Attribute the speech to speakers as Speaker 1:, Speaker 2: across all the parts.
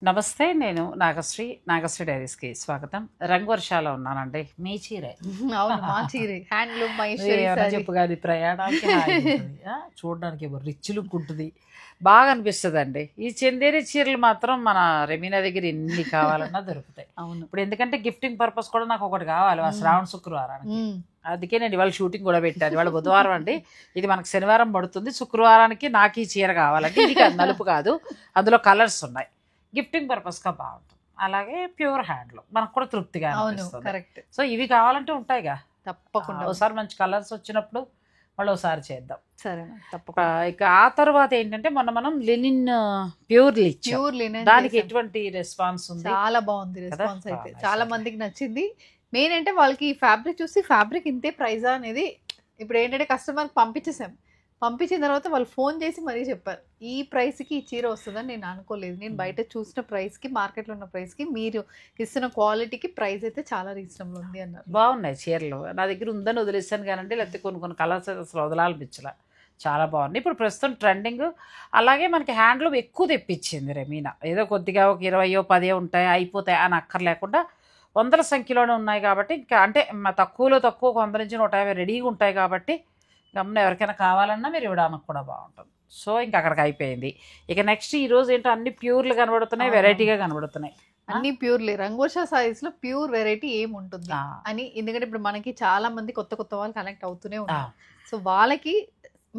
Speaker 1: నమస్తే. నేను నాగశ్రీ డైరీస్కి స్వాగతం. రంగు వర్షాలో ఉన్నానండి. మీ చీరే
Speaker 2: అవును, మా చీరే హ్యాండ్లూమ్
Speaker 1: చెప్పు కానీ ప్రయాణానికి చూడడానికి రిచ్ లుక్ ఉంటుంది, బాగా అనిపిస్తుంది అండి. ఈ చందేరి చీరలు మాత్రం మన రెమీనా దగ్గర ఎన్ని కావాలన్నా దొరుకుతాయి.
Speaker 2: అవును,
Speaker 1: ఇప్పుడు ఎందుకంటే గిఫ్టింగ్ పర్పస్ కూడా నాకు ఒకటి కావాలి శ్రావణ శుక్రవారానికి. అందుకే నేను ఇవాళ షూటింగ్ కూడా పెట్టాను. ఇవాళ బుధవారం అండి, ఇది మనకు శనివారం పడుతుంది. శుక్రవారానికి నాకు ఈ చీర కావాలంటే ఇది నలుపు కాదు, అందులో కలర్స్ ఉన్నాయి. గిఫ్టింగ్ పర్పస్గా బాగుంటుంది. అలాగే ప్యూర్ హ్యాండ్లో మనకు కూడా తృప్తిగా అనిపిస్తుంది. సో ఇవి కావాలంటే ఉంటాయిగా,
Speaker 2: తప్పకుండా.
Speaker 1: ఒకసారి మంచి కలర్స్ వచ్చినప్పుడు మళ్ళీ ఒకసారి చేద్దాం.
Speaker 2: సరే, తప్పకుండా.
Speaker 1: ఇక ఆ తర్వాత ఏంటంటే మనం లినిన్ ప్యూర్ లినెన్, దానికి ఎటువంటి రెస్పాన్స్ ఉంది?
Speaker 2: చాలా బాగుంది రెస్పాన్స్. అయితే చాలా మందికి నచ్చింది. మెయిన్ అంటే వాళ్ళకి ఈ ఫ్యాబ్రిక్ చూసి ఫ్యాబ్రిక్ ఇంతే ప్రైజా అనేది ఇప్పుడు ఏంటంటే కస్టమర్కి పంపించిన తర్వాత వాళ్ళు ఫోన్ చేసి మరీ చెప్పారు, ఈ ప్రైస్కి ఈ చీర వస్తుందని నేను అనుకోలేదు. నేను బయట చూసిన ప్రైస్కి, మార్కెట్లో ఉన్న ప్రైస్కి మీరు ఇస్తున్న క్వాలిటీకి ప్రైస్ అయితే చాలా రీజనబుల్ ఉంది అన్నారు.
Speaker 1: బాగున్నాయి చీరలు. నా దగ్గర ఉందని వదిలేసాను కానండి, లేకపోతే కొన్ని కలర్స్ అసలు వదలాలనిపించలే. చాలా బాగుంది. ఇప్పుడు ప్రస్తుతం ట్రెండింగ్. అలాగే మనకి హ్యాండ్లూమ్ ఎక్కువ తెప్పించింది రెమీనా. ఏదో కొద్దిగా ఒక 20 10 ఉంటాయి, అయిపోతాయి అని అక్కర్లేకుండా వందల సంఖ్యలోనే ఉన్నాయి కాబట్టి, ఇంకా అంటే తక్కువ 100 నుంచి 150 రెడీగా ఉంటాయి కాబట్టి గమన ఎవరికైనా కావాలన్నా మీరు ఇవ్వడానికి కూడా బాగుంటుంది. సో ఇంకా అక్కడికి అయిపోయింది. ఇక నెక్స్ట్ ఈరోజు ఏంటో అన్ని ప్యూర్లు కనబడుతున్నాయి, వెరైటీగా కనబడుతున్నాయి.
Speaker 2: అన్ని ప్యూర్లే. రంగోషా సారీస్ లో ప్యూర్ వెరైటీ ఏముంటుంది అని, ఎందుకంటే ఇప్పుడు మనకి చాలా మంది కొత్త వాళ్ళు కనెక్ట్ అవుతూనే ఉన్నారు. సో వాళ్ళకి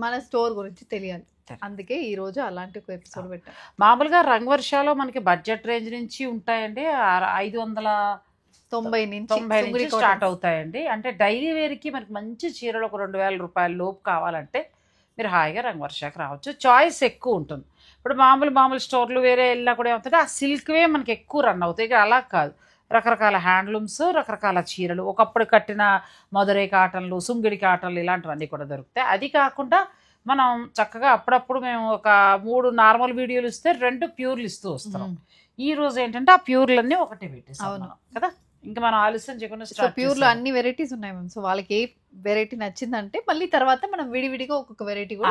Speaker 2: మన స్టోర్ గురించి తెలియాలి, అందుకే ఈ రోజు అలాంటి ఒక ఎపిసోడ్ పెట్టాం.
Speaker 1: మామూలుగా రంగు వర్షాలో మనకి బడ్జెట్ రేంజ్ నుంచి ఉంటాయండి, 590 నుంచి స్టార్ట్ అవుతాయండి. అంటే డైలీ వేర్కి మనకి మంచి చీరలు ఒక 2000 రూపాయల లోపు కావాలంటే మీరు హాయిగా రంగు వర్షాకి రావచ్చు. చాయిస్ ఎక్కువ ఉంటుంది. ఇప్పుడు మామూలు స్టోర్లు వేరే వెళ్ళినా కూడా ఏమవుతుంది, ఆ సిల్క్వే మనకి ఎక్కువ రన్ అవుతాయి. ఇక అలా కాదు, రకరకాల హ్యాండ్లూమ్స్, రకరకాల చీరలు, ఒకప్పుడు కట్టిన మధురై కాటన్లు, సుంగిడి కాటన్లు ఇలాంటివన్నీ కూడా దొరుకుతాయి. అది కాకుండా మనం చక్కగా అప్పుడప్పుడు మేము ఒక 3 నార్మల్ వీడియోలు ఇస్తే 2 ప్యూర్లు ఇస్తూ వస్తున్నాం. ఈ రోజు ఏంటంటే ఆ ప్యూర్లన్నీ ఒకటి పెట్టేసాం కదా. ఇంకా మనం ఆలస్యం చేయకుండా
Speaker 2: ప్యూర్ లో అన్ని వెరైటీస్ ఉన్నాయి మ్యామ్. సో వాళ్ళకి ఏ వెరైటీ నచ్చిందంటే మళ్ళీ తర్వాత మనం విడివిడిగా ఒక్కొక్క వెరైటీ కూడా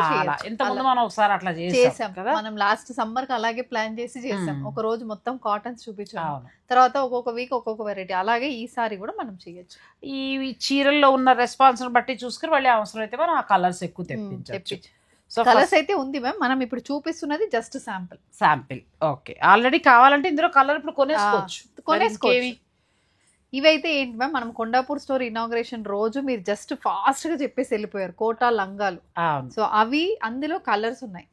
Speaker 1: ఇంతకుముందు మనం ఒకసారి అట్లా చేసాం కదా.
Speaker 2: మనం లాస్ట్ సమ్మర్ కి అలాగే ప్లాన్ చేసి చేసాం. ఒక రోజు మొత్తం కాటన్స్ చూపించాం, తర్వాత ఒక్కొక్క వీక్ ఒక్కొక్క వెరైటీ. అలాగే ఈసారి కూడా మనం చేయొచ్చు.
Speaker 1: ఈ చీరల్లో ఉన్న రెస్పాన్స్ బట్టి చూసుకుని మళ్ళీ అవసరం అయితే మనం ఆ కలర్స్ ఎక్కువ తెప్పించవచ్చు.
Speaker 2: సో కలర్స్ అయితే ఉంది మ్యామ్. మనం ఇప్పుడు చూపిస్తున్నది జస్ట్ శాంపిల్.
Speaker 1: ఓకే, ఆల్రెడీ కావాలంటే ఇందులో కలర్ ఇప్పుడు కొనేసుకోవచ్చు.
Speaker 2: ఇవైతే ఏంటి మ్యామ్, మనం కొండాపూర్ స్టోర్ ఇనాగ్రేషన్ రోజు మీరు జస్ట్ ఫాస్ట్ గా చెప్పేసి వెళ్ళిపోయారు కోటా లంగాలు. సో అవి అందులో కలర్స్ ఉన్నాయి.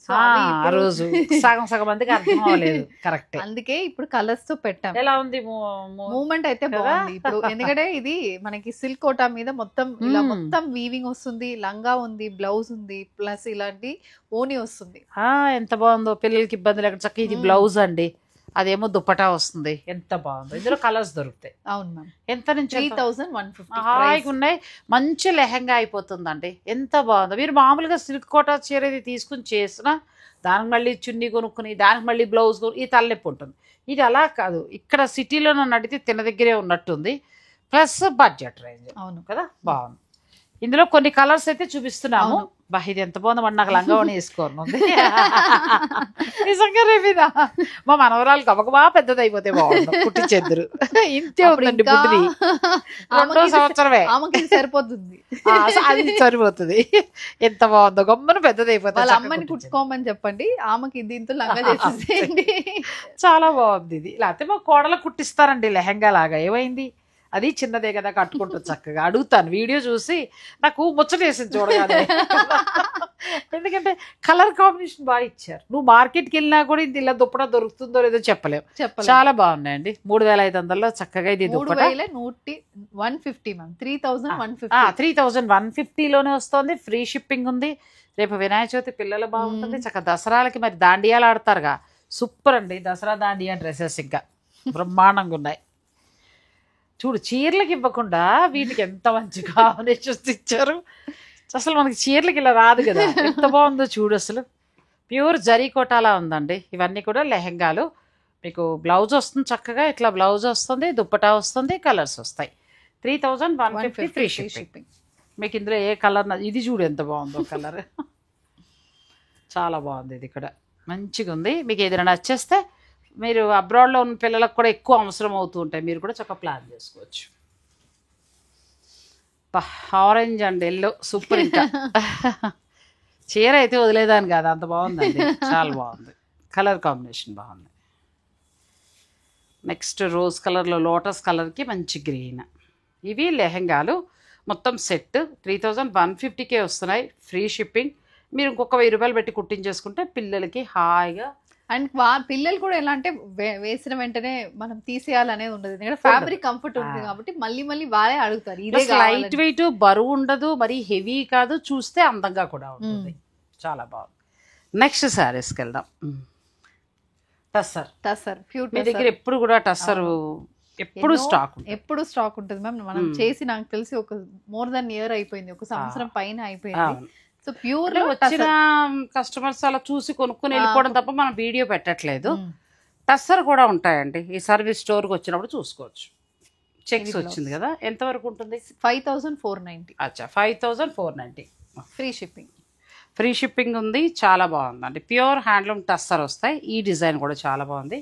Speaker 1: సగం మందికి అర్థం అవ్వలేదు. కరెక్ట్,
Speaker 2: అందుకే ఇప్పుడు కలర్స్ తో పెట్టాం.
Speaker 1: ఎలా ఉంది
Speaker 2: మూవ్మెంట్ అయితే బాగుంది ఇప్పుడు. ఎందుకంటే ఇది మనకి సిల్క్ కోటా మీద మొత్తం ఇలా మొత్తం వీవింగ్ వస్తుంది, లంగా ఉంది, బ్లౌజ్ ఉంది, ప్లస్ ఇలాంటి ఓని వస్తుంది.
Speaker 1: ఎంత బాగుందో, పిల్లలకి ఇబ్బంది లేకుండా చక్కగా. ఇది బ్లౌజ్ అండి, అదేమో దుప్పటా వస్తుంది. ఎంత బాగుంది. ఇందులో కలర్స్ దొరుకుతాయి.
Speaker 2: అవును మ్యామ్.
Speaker 1: ఎంత నుంచి?
Speaker 2: 3150
Speaker 1: హాయిగా ఉన్నాయి. మంచి లెహంగా అయిపోతుందండి. ఎంత బాగుందో. మీరు మామూలుగా సిల్క్ కోటా చీర ఇది తీసుకుని చేసినా దానికి మళ్ళీ చున్నీ కొనుక్కుని దానికి మళ్ళీ బ్లౌజ్ ఈ తలనొప్పి ఉంటుంది. ఇది అలా కాదు, ఇక్కడ సిటీలో నడితే తిన దగ్గరే ఉన్నట్టుంది, ప్లస్ బడ్జెట్ రేంజ్.
Speaker 2: అవును
Speaker 1: కదా, బాగుంది. ఇందులో కొన్ని కలర్స్ అయితే చూపిస్తున్నాము. బా, ఇది ఎంత బాగుందో. మరి నాకు లంగావని వేసుకోను నిజంగా రేపిదా మా మనవరాలు గబగబా పెద్దది అయిపోతే బాగుండు. కుట్టించెద్దరు ఇంతే ఉందండి. బుడ్డిది 2వ సంవత్సరమే,
Speaker 2: సరిపోతుంది.
Speaker 1: అది సరిపోతుంది. ఎంత బాగుందో. గమ్మను పెద్దది అయిపోతుంది.
Speaker 2: వాళ్ళ అమ్మని కుట్టుకోమని చెప్పండి, ఆమెకి దీంతో లంగా చేసేసేయండి.
Speaker 1: చాలా బాగుంది ఇది. లేకపోతే మా కోడలు కుట్టిస్తారండి లెహంగా లాగా. ఏమైంది, అది చిన్నదే కదా, కట్టుకుంటూ చక్కగా. అడుగుతాను వీడియో చూసి, నాకు ముచ్చటేసింది చూడగానే. ఎందుకంటే కలర్ కాంబినేషన్ బాగా ఇచ్చారు. నువ్వు మార్కెట్కి వెళ్ళినా కూడా ఇది ఇలా దుప్పటా దొరుకుతుందో లేదో చెప్పలేము. చాలా బాగున్నాయండి. 3500లో చక్కగా ఇది దుప్పటా.
Speaker 2: 150 మ్యామ్,
Speaker 1: 3150లోనే వస్తుంది. ఫ్రీ షిప్పింగ్ ఉంది. రేపు వినాయక చవితి పిల్లలు బాగుంటుంది. చక్కగా దసరాలకి మరి దాండియాలు ఆడతారుగా, సూపర్ అండి. దసరా దాండియా డ్రెస్సెస్ ఇంకా బ్రహ్మాండంగా ఉన్నాయి. చూడు, చీరలకి ఇవ్వకుండా వీటికి ఎంత మంచి కాంబినేషన్స్ ఇచ్చారు. అసలు మనకి చీరలకి ఇలా రాదు కదా, ఎంత బాగుందో చూడు. అసలు ప్యూర్ జరీ కోటాలా ఉందండి. ఇవన్నీ కూడా లెహంగాలు. మీకు బ్లౌజ్ వస్తుంది చక్కగా, ఇట్లా బ్లౌజ్ వస్తుంది, దుప్పటా వస్తుంది, కలర్స్ వస్తాయి. 3150 ఫ్రీ షిప్పింగ్. మీకు ఇందులో ఏ కలర్, ఇది చూడు ఎంత బాగుందో కలర్. చాలా బాగుంది. ఇది కూడా మంచిగా ఉంది. మీకు ఏదైనా నచ్చేస్తే మీరు అబ్రాడ్లో ఉన్న పిల్లలకు కూడా ఎక్కువ అవసరం అవుతూ ఉంటాయి, మీరు కూడా చక్కగా ప్లాన్ చేసుకోవచ్చు. Orange and yellow super. ఇంకా చీర అయితే వదిలేదాన్ని కాదు, అంత బాగుందండి, చాలా బాగుంది, కలర్ కాంబినేషన్ బాగుంది. నెక్స్ట్ రోజ్ కలర్లో లోటస్ కలర్కి మంచి గ్రీన్. ఇవి లెహెంగాలు మొత్తం సెట్ 3150కే వస్తున్నాయి, ఫ్రీ షిప్పింగ్. మీరు ఇంకొక 1000 రూపాయలు పెట్టి కుట్టించేసుకుంటే పిల్లలకి హాయిగా.
Speaker 2: అండ్ పిల్లలు కూడా ఎలా అంటే వేసిన వెంటనే మనం తీసేయాలనేది ఉండదు, ఎందుకంటే ఫ్యాబ్రిక్ కంఫర్ట్ ఉంటుంది కాబట్టి మళ్ళీ మళ్ళీ వాళ్ళే అడుగుతారు. ఇదే
Speaker 1: లైట్ వెయిట్, బరువు ఉండదు, మరి హెవీ కాదు, చూస్తే అందంగా కూడా ఉంటుంది, చాలా బాగుంది. నెక్స్ట్ శారీస్కి వెళ్దాం. టస్సర్.
Speaker 2: టస్సర్ ప్యూర్.
Speaker 1: మీ దగ్గర ఎప్పుడు కూడా టస్సర్ ఎప్పుడు
Speaker 2: స్టాక్ ఉంటుంది మ్యామ్. మనం చేసి నాకు తెలిసి ఒక మోర్ దెన్ ఇయర్ అయిపోయింది, ఒక సంవత్సరం పైన అయిపోయింది. సో ప్యూర్
Speaker 1: వచ్చిన కస్టమర్స్ అలా చూసి కొనుక్కొని వెళ్ళిపోవడం తప్ప మనం వీడియో పెట్టట్లేదు. టస్సర్ కూడా ఉంటాయండి, ఈ సర్వీస్ స్టోర్కి వచ్చినప్పుడు చూసుకోవచ్చు. చెక్స్ వచ్చింది కదా, ఎంతవరకు ఉంటుంది?
Speaker 2: 5490.
Speaker 1: అచ్చా, 5490
Speaker 2: ఫ్రీ షిప్పింగ్.
Speaker 1: ఫ్రీ షిప్పింగ్ ఉంది, చాలా బాగుందండి. ప్యూర్ హ్యాండ్లూమ్ టస్సర్ వస్తాయి. ఈ డిజైన్ కూడా చాలా బాగుంది.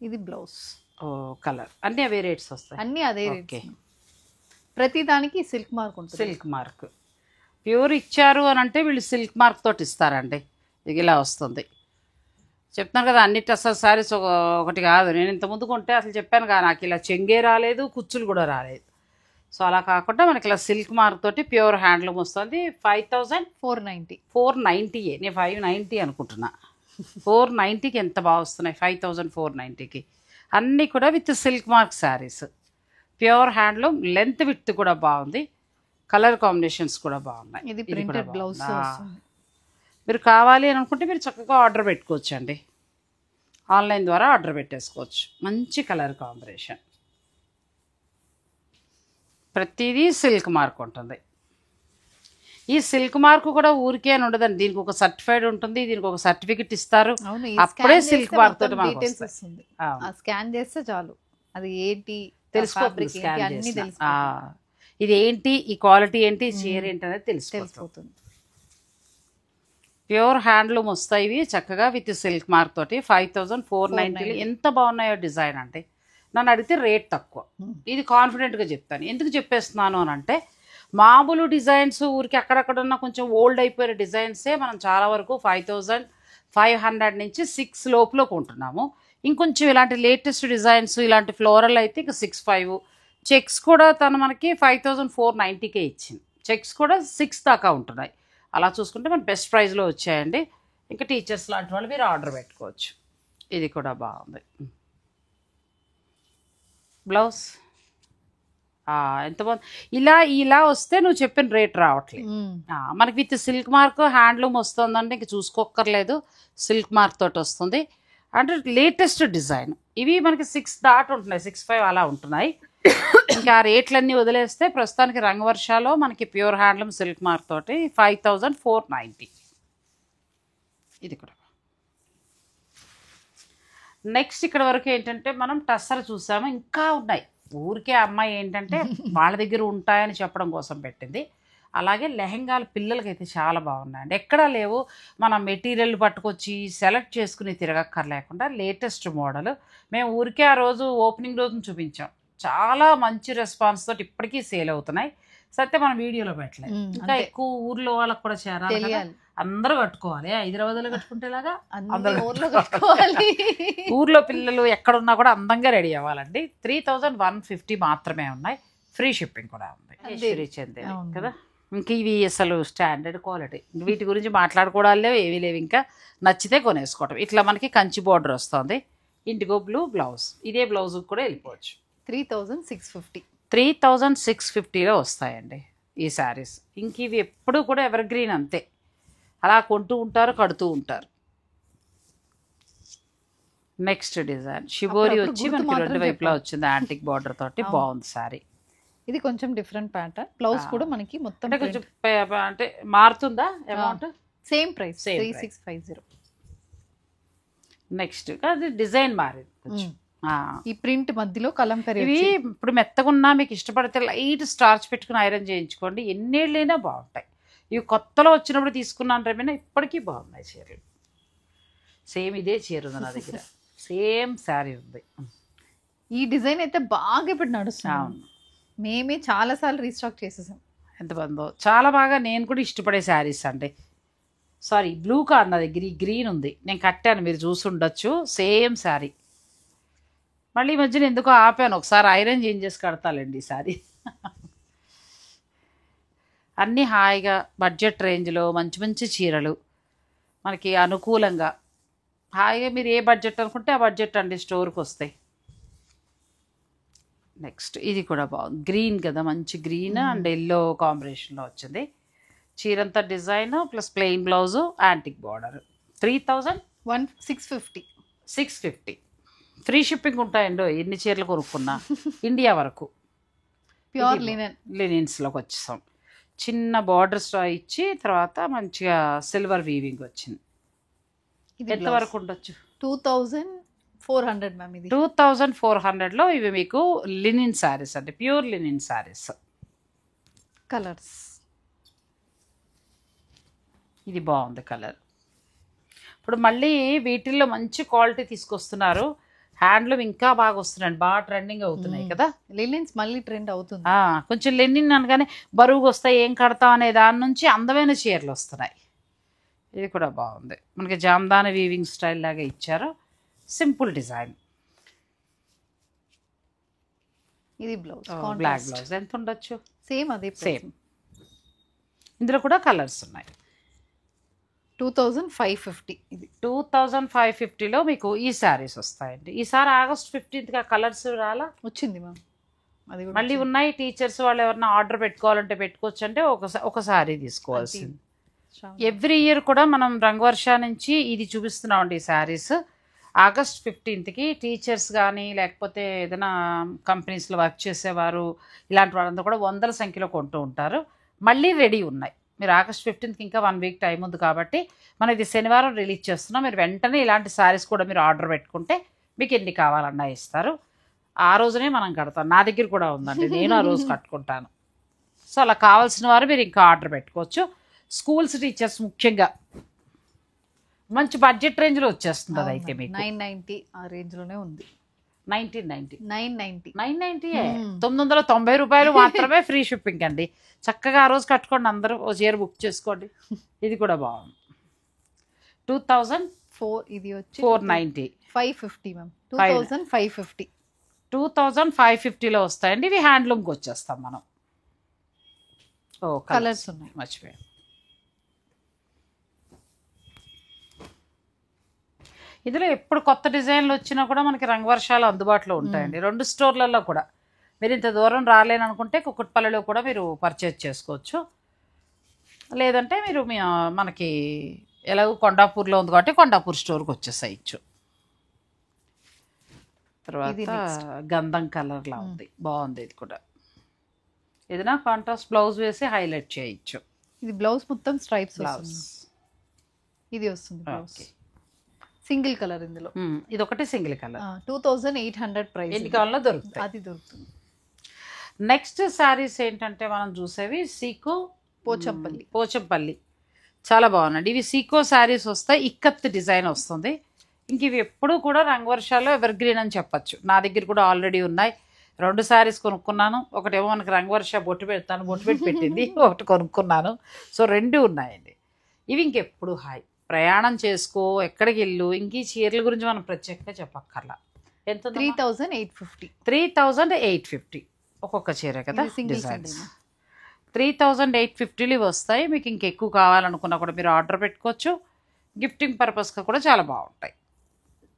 Speaker 2: ఇది బ్లౌజ్
Speaker 1: కలర్ అన్నీ అవే రేట్స్ వస్తాయి,
Speaker 2: అన్నీ అదే రేట్. ప్రతి దానికి సిల్క్ మార్క్ ఉంటుంది.
Speaker 1: సిల్క్ మార్క్ ప్యూర్ ఇచ్చారు అని అంటే వీళ్ళు సిల్క్ మార్క్ తోటి ఇస్తారండి. ఇది ఇలా వస్తుంది. చెప్తాను కదా, అన్ని టస్సర్ శారీస్ ఒకటి కాదు. నేను ఇంతకుముందు కొంటే అసలు చెప్పాను కదా, నాకు ఇలా చెంగే రాలేదు, కుచ్చులు కూడా రాలేదు. సో అలా కాకుండా మనకి ఇలా సిల్క్ మార్క్ తోటి ప్యూర్ హ్యాండ్లూమ్ వస్తుంది. 5490. 490. నేను 590 అనుకుంటున్నా. 490కి ఎంత బాగా వస్తున్నాయి, 5490కి. అన్నీ కూడా with silk mark saris, pure handloom. Length with కూడా బాగుంది, కలర్ కాంబినేషన్స్ కూడా బాగున్నాయి.
Speaker 2: ఇది ప్రింటెడ్ బ్లౌజ్.
Speaker 1: మీరు కావాలి అని అనుకుంటే మీరు చక్కగా ఆర్డర్ పెట్టుకోవచ్చండి, ఆన్లైన్ ద్వారా ఆర్డర్ పెట్టేసుకోవచ్చు. మంచి కలర్ కాంబినేషన్, ప్రతిదీ సిల్క్ మార్క్ ఉంటుంది. ఈ సిల్క్ మార్క్ కూడా ఊరికే అని ఉండదండి, దీనికి ఒక సర్టిఫైడ్ ఉంటుంది, దీనికి ఒక సర్టిఫికెట్ ఇస్తారు, అప్పుడే సిల్క్ మార్క్ తోటి
Speaker 2: డీటెయిల్స్ వస్తుంది. స్కాన్ చేస్తే చాలు, అది ఏంటి
Speaker 1: తెలిసిపోతుంది. ఇది ఏంటి, ఈ క్వాలిటీ ఏంటి, చీర ఏంటి అనేది తెలిసిపోతుంది. ప్యూర్ హ్యాండ్లూమ్ వస్తాయి ఇవి చక్కగా విత్ సిల్క్ మార్క్ తోటి. 5490. ఎంత బాగున్నాయో డిజైన్ అంటే. నన్ను అడిగితే రేట్ తక్కువ, ఇది కాన్ఫిడెంట్గా చెప్తాను. ఎందుకు చెప్పేస్తున్నాను అని అంటే, మామూలు డిజైన్స్ ఊరికి అక్కడక్కడ ఉన్న కొంచెం ఓల్డ్ అయిపోయిన డిజైన్సే మనం చాలా వరకు 5500 నుంచి 6 లోపల కొంటున్నాము. ఇంకొంచెం ఇలాంటి లేటెస్ట్ డిజైన్స్, ఇలాంటి ఫ్లోరల్ అయితే ఇక 65. చెక్స్ కూడా తను మనకి 5490కే ఇచ్చింది. చెక్స్ కూడా 6 దాకా ఉంటున్నాయి. అలా చూసుకుంటే మన బెస్ట్ ప్రైస్లో వచ్చాయండి. ఇంకా టీచర్స్ లాంటి వాళ్ళు మీరు ఆర్డర్ పెట్టుకోవచ్చు. ఇది కూడా బాగుంది. బ్లౌజ్ ఎంత బాగుంది. ఇలా వస్తే నువ్వు చెప్పిన రేట్ రావట్లేదు. మనకి విత్ సిల్క్ మార్క్ హ్యాండ్లూమ్ వస్తుందంటే ఇంక చూసుకోక్కర్లేదు, సిల్క్ మార్క్ తోటి వస్తుంది. అంటే లేటెస్ట్ డిజైన్ ఇవి మనకి 6 దాటి ఉంటున్నాయి, 65 అలా ఉంటున్నాయి. ఇంకా ఆ రేట్లన్నీ వదిలేస్తే ప్రస్తుతానికి రంగవర్షాలో మనకి ప్యూర్ హ్యాండ్లూమ్ సిల్క్ మార్క్ తోటి 5490. ఇది కూడా నెక్స్ట్ ఇక్కడ వరకు ఏంటంటే మనం టస్సర్ చూసాము, ఇంకా ఉన్నాయి. ఊరికే అమ్మాయి ఏంటంటే వాళ్ళ దగ్గర ఉంటాయని చెప్పడం కోసం పెట్టింది. అలాగే లెహెంగాలు పిల్లలకైతే చాలా బాగున్నాయండి, ఎక్కడా లేవు. మనం మెటీరియల్ పట్టుకొచ్చి సెలెక్ట్ చేసుకుని తిరగక్కర్లేకుండా లేటెస్ట్ మోడల్. మేము ఊరికే ఆ రోజు ఓపెనింగ్ రోజున చూపించాం, చాలా మంచి రెస్పాన్స్ తోటి ఇప్పటికీ సేల్ అవుతున్నాయి. సత్య మనం వీడియోలో పెట్టలేదు, ఇంకా ఎక్కువ ఊర్లో వాళ్ళకి కూడా చేరాలి, అందరూ కట్టుకోవాలి. హైదరాబాద్లో కట్టుకుంటే లాగా ఊర్లో పిల్లలు ఎక్కడున్నా కూడా అందంగా రెడీ అవ్వాలండి. 3150 మాత్రమే ఉన్నాయి, ఫ్రీ షిప్పింగ్ కూడా ఉంది. కదా ఇంక ఇవి అసలు స్టాండర్డ్ క్వాలిటీ, వీటి గురించి మాట్లాడుకోవడాలు లేవు, ఏవీ లేవు. ఇంకా నచ్చితే కొనేసుకోవటం. ఇట్లా మనకి కంచి బోర్డర్ వస్తుంది, ఇండిగో బ్లూ బ్లౌజ్. ఇదే బ్లౌజ్ కూడా వెళ్ళిపోవచ్చు. 3650లో వస్తాయండి ఈ శారీస్. ఇంక ఇవి ఎప్పుడు కూడా ఎవర్ గ్రీన్ అంతే, అలా కొంటూ ఉంటారు, కడుతూ ఉంటారు. నెక్స్ట్ డిజైన్ షిబోరి వచ్చి మనకి 2 వైపులా వచ్చింది, యాంటిక్ బార్డర్ తోటి బాగుంది శారీ.
Speaker 2: ఇది కొంచెం డిఫరెంట్ ప్యాటర్న్. బ్లౌజ్ కూడా మనకి మొత్తం
Speaker 1: కొంచెం అంటే మారుతుందా అమౌంట్?
Speaker 2: Same price 3650.
Speaker 1: నెక్స్ట్ అది డిజైన్ మారింది కొంచెం,
Speaker 2: ఈ ప్రింట్ మధ్యలో కలంకరీ.
Speaker 1: ఇవి ఇప్పుడు మెత్తగున్నా మీకు ఇష్టపడితే లైట్ స్టార్చ్ పెట్టుకుని ఐరన్ చేయించుకోండి, ఎన్నేళ్ళైనా బాగుంటాయి. ఇవి కొత్తలో వచ్చినప్పుడు తీసుకున్నాను రేమైనా, ఇప్పటికీ బాగున్నాయి చీరలు. సేమ్ ఇదే చీర ఉంది నా దగ్గర, సేమ్ శారీ ఉంది.
Speaker 2: ఈ డిజైన్ అయితే బాగా ఇప్పుడు నడుస్తుంది.
Speaker 1: అవును,
Speaker 2: మేమే చాలాసార్లు రీస్టాక్ చేసేసాం.
Speaker 1: ఎంత బాగుందో, చాలా బాగా నేను కూడా ఇష్టపడే శారీస్ అండి. సారీ, బ్లూ కార్ నా దగ్గర, ఈ గ్రీన్ ఉంది, నేను కట్టాను, మీరు చూసి ఉండొచ్చు. సేమ్ శారీ. మళ్ళీ ఈ మధ్యన ఎందుకో ఆపాను, ఒకసారి ఐరన్ చేంజ్ చేసి కడతాలండి ఈ శారీ. అన్నీ హాయిగా బడ్జెట్ రేంజ్లో మంచి మంచి చీరలు మనకి అనుకూలంగా, హాయిగా మీరు ఏ బడ్జెట్ అనుకుంటే ఆ బడ్జెట్ అండి స్టోర్కి వస్తాయి. నెక్స్ట్ ఇది కూడా బాగుంది, గ్రీన్ కదా, మంచి గ్రీన్ అండ్ ఎల్లో కాంబినేషన్లో వచ్చింది. చీరంతా design plus plain blouse, antique border.
Speaker 2: 650.
Speaker 1: 650 free shipping ఉంటాయండి ఎన్ని చీరలు కొనుక్కున్నా. ఇండియా వరకు
Speaker 2: ప్యూర్ లినెన్
Speaker 1: లినిన్స్లోకి వచ్చేసాం. చిన్న బార్డర్స్ ఇచ్చి తర్వాత మంచిగా సిల్వర్ వీవింగ్ వచ్చింది. ఎంతవరకు ఉండొచ్చు?
Speaker 2: 2400 మ్యామ్. ఇది
Speaker 1: 2400లో ఇవి మీకు లినిన్ శారీస్ అండి, ప్యూర్ లినిన్ శారీస్.
Speaker 2: కలర్స్
Speaker 1: ఇది బాగుంది కలర్. ఇప్పుడు మళ్ళీ వీటిల్లో మంచి క్వాలిటీ తీసుకొస్తున్నారు, హ్యాండ్లూమ్ ఇంకా బాగా వస్తున్నాయండి, బాగా ట్రెండింగ్ అవుతున్నాయి కదా.
Speaker 2: లినిన్స్ మళ్ళీ ట్రెండ్ అవుతుంది.
Speaker 1: కొంచెం లెనిన్ అనగానే బరువుగా వస్తాయి, ఏం కడతాం అనే దాని నుంచి అందమైన చీరలు వస్తున్నాయి. ఇది కూడా బాగుంది, మనకి జామ్దాని వీవింగ్ స్టైల్ లాగా ఇచ్చారు, సింపుల్ డిజైన్.
Speaker 2: ఇది బ్లౌజ్,
Speaker 1: బ్లాక్ బ్లౌజ్. ఎంత ఉండొచ్చు?
Speaker 2: సేమ్ అదే
Speaker 1: సేమ్. ఇందులో కూడా కలర్స్ ఉన్నాయి.
Speaker 2: 2550. ఇది
Speaker 1: 2550లో మీకు ఈ శారీస్ వస్తాయండి. ఈసారి ఆగస్ట్ 15కి కలర్స్ రాలా,
Speaker 2: వచ్చింది మ్యామ్. అది కూడా
Speaker 1: మళ్ళీ ఉన్నాయి. టీచర్స్ వాళ్ళు ఎవరైనా ఆర్డర్ పెట్టుకోవాలంటే పెట్టుకోవచ్చు, అంటే ఒక శారీ తీసుకోవాల్సింది. ఎవ్రీ ఇయర్ కూడా మనం రంగవర్ష నుంచి ఇది చూపిస్తున్నామండి ఈ శారీస్. ఆగస్ట్ 15కి టీచర్స్ కానీ లేకపోతే ఏదైనా కంపెనీస్లో వర్క్ చేసేవారు ఇలాంటి వాళ్ళంతా కూడా వందల సంఖ్యలో కొంటూ ఉంటారు. మళ్ళీ రెడీ ఉన్నాయి. మీరు ఆగస్ట్ 15కి ఇంకా 1 వీక్ టైం ఉంది కాబట్టి మనం ఇది శనివారం రిలీజ్ చేస్తున్నాం. మీరు వెంటనే ఇలాంటి శారీస్ కూడా మీరు ఆర్డర్ పెట్టుకుంటే మీకు ఎన్ని కావాలన్నా ఇస్తారు. ఆ రోజునే మనం కడతాం. నా దగ్గర కూడా ఉందండి, నేను ఆ రోజు కట్టుకుంటాను. సో అలా కావాల్సిన వారు మీరు ఇంకా ఆర్డర్ పెట్టుకోవచ్చు. స్కూల్స్ టీచర్స్ ముఖ్యంగా మంచి బడ్జెట్ రేంజ్లో వచ్చేస్తుంది. అది అయితే మీకు
Speaker 2: 990 ఆ రేంజ్లోనే ఉంది.
Speaker 1: 990
Speaker 2: 990
Speaker 1: 990 రూపాయలు మాత్రమే ఫ్రీ షిప్పింగ్ అండి. చక్కగా ఆ రోజు కట్టుకోండి, అందరూ ఓ చీర బుక్ చేసుకోండి. ఇది కూడా బాగుంది.
Speaker 2: 2400. ఇది వచ్చి
Speaker 1: 490
Speaker 2: 550 మ్యామ్. 2550.
Speaker 1: 2550లో వస్తాయండి. ఇవి హ్యాండ్లూమ్కి వచ్చేస్తాం మనం. ఓ
Speaker 2: కలర్స్ ఉన్నాయి,
Speaker 1: మర్చిపోయాను. ఇందులో ఎప్పుడు కొత్త డిజైన్లు వచ్చినా కూడా మనకి రంగవర్షాలు అందుబాటులో ఉంటాయండి 2 స్టోర్లలో కూడా. మీరు ఇంత దూరం రాలేననుకుంటే కుక్కట్పల్లిలో కూడా మీరు పర్చేజ్ చేసుకోవచ్చు. లేదంటే మీరు మనకి ఎలాగో కొండాపూర్లో ఉంది కాబట్టి కొండాపూర్ స్టోర్కి వచ్చేసేయచ్చు. తర్వాత గంధం కలర్లా ఉంది, బాగుంది. ఇది కూడా ఏదైనా కాంట్రాస్ట్ బ్లౌజ్ వేసి హైలైట్ చేయొచ్చు.
Speaker 2: ఇది బ్లౌజ్ మొత్తం స్ట్రైప్స్
Speaker 1: బ్లౌజ్
Speaker 2: ఇది వస్తుంది. Blouse single colour. ఇందులో
Speaker 1: ఇది ఒకటి సింగిల్ కలర్.
Speaker 2: 2800 ప్రైస్.
Speaker 1: ఎన్ని కాలంలో దొరుకుతాయి,
Speaker 2: అది దొరుకుతుంది.
Speaker 1: నెక్స్ట్ శారీస్ ఏంటంటే మనం చూసేవి సీకో పోచంపల్లి చాలా బాగున్నాయి. ఇవి సీకో శారీస్ వస్తాయి, ఇక్కత్ డిజైన్ వస్తుంది. ఇంక ఇవి ఎప్పుడు కూడా రంగవర్షాల్లో ఎవర్ గ్రీన్ అని చెప్పచ్చు. నా దగ్గర కూడా ఆల్రెడీ ఉన్నాయి. 2 శారీస్ కొనుక్కున్నాను. ఒకటేమో మనకి రంగవర్ష బొట్టు పెట్టి పెట్టింది, ఒకటి కొనుక్కున్నాను. సో 2 ఉన్నాయండి. ఇవి ఇంకెప్పుడు హాయ్ ప్రయాణం చేసుకో, ఎక్కడికి వెళ్ళు. ఇంక ఈ చీరల గురించి మనం ప్రత్యేకంగా చెప్పక్కర్లా. ఎంత?
Speaker 2: 3850.
Speaker 1: 3850 ఒక్కొక్క చీర కదా. 3850 వస్తాయి. మీకు ఇంకెక్కువ కావాలనుకున్నా కూడా మీరు ఆర్డర్ పెట్టుకోవచ్చు. గిఫ్టింగ్ పర్పస్గా కూడా చాలా బాగుంటాయి.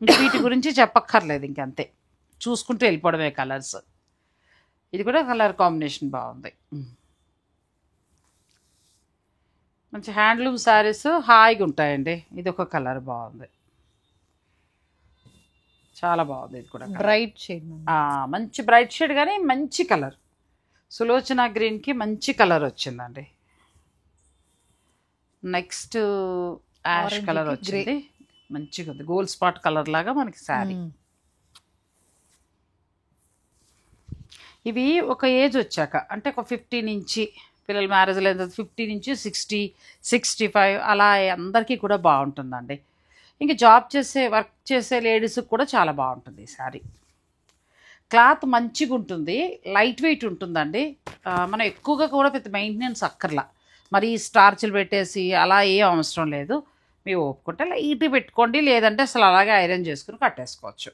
Speaker 1: ఇంక వీటి గురించి చెప్పక్కర్లేదు, ఇంకంతే చూసుకుంటూ వెళ్ళిపోవడమే కలర్స్. ఇది కూడా కలర్ కాంబినేషన్ బాగుంది. మంచి హ్యాండ్లూమ్ శారీస్ హాయిగా ఉంటాయండి. ఇది ఒక కలర్ బాగుంది, చాలా బాగుంది. ఇది కూడా
Speaker 2: బ్రైట్ షేడ్,
Speaker 1: మంచి బ్రైట్ షేడ్ కానీ మంచి కలర్. సులోచన గ్రీన్కి మంచి కలర్ వచ్చిందండి. నెక్స్ట్ యాష్ కలర్ వచ్చింది, మంచిగా ఉంది. గోల్డ్ స్పాట్ కలర్ లాగా మనకి శారీ. ఇవి ఒక ఏజ్ వచ్చాక అంటే ఒక 50 నుంచి పిల్లల మ్యారేజ్లో 50 నుంచి 60, 65 అలా అందరికీ కూడా బాగుంటుందండి. ఇంకా జాబ్ చేసే వర్క్ చేసే లేడీస్కి కూడా చాలా బాగుంటుంది ఈ శారీ. క్లాత్ మంచిగా ఉంటుంది, లైట్ వెయిట్ ఉంటుందండి. మనం ఎక్కువగా కూడా పెద్ద మెయింటెనెన్స్ అక్కర్లా, మరి స్టార్చ్లు పెట్టేసి అలా ఏం అవసరం లేదు. మీరు ఒప్పుకుంటే లైట్ పెట్టుకోండి, లేదంటే అసలు అలాగే ఐరన్ చేసుకుని కట్టేసుకోవచ్చు.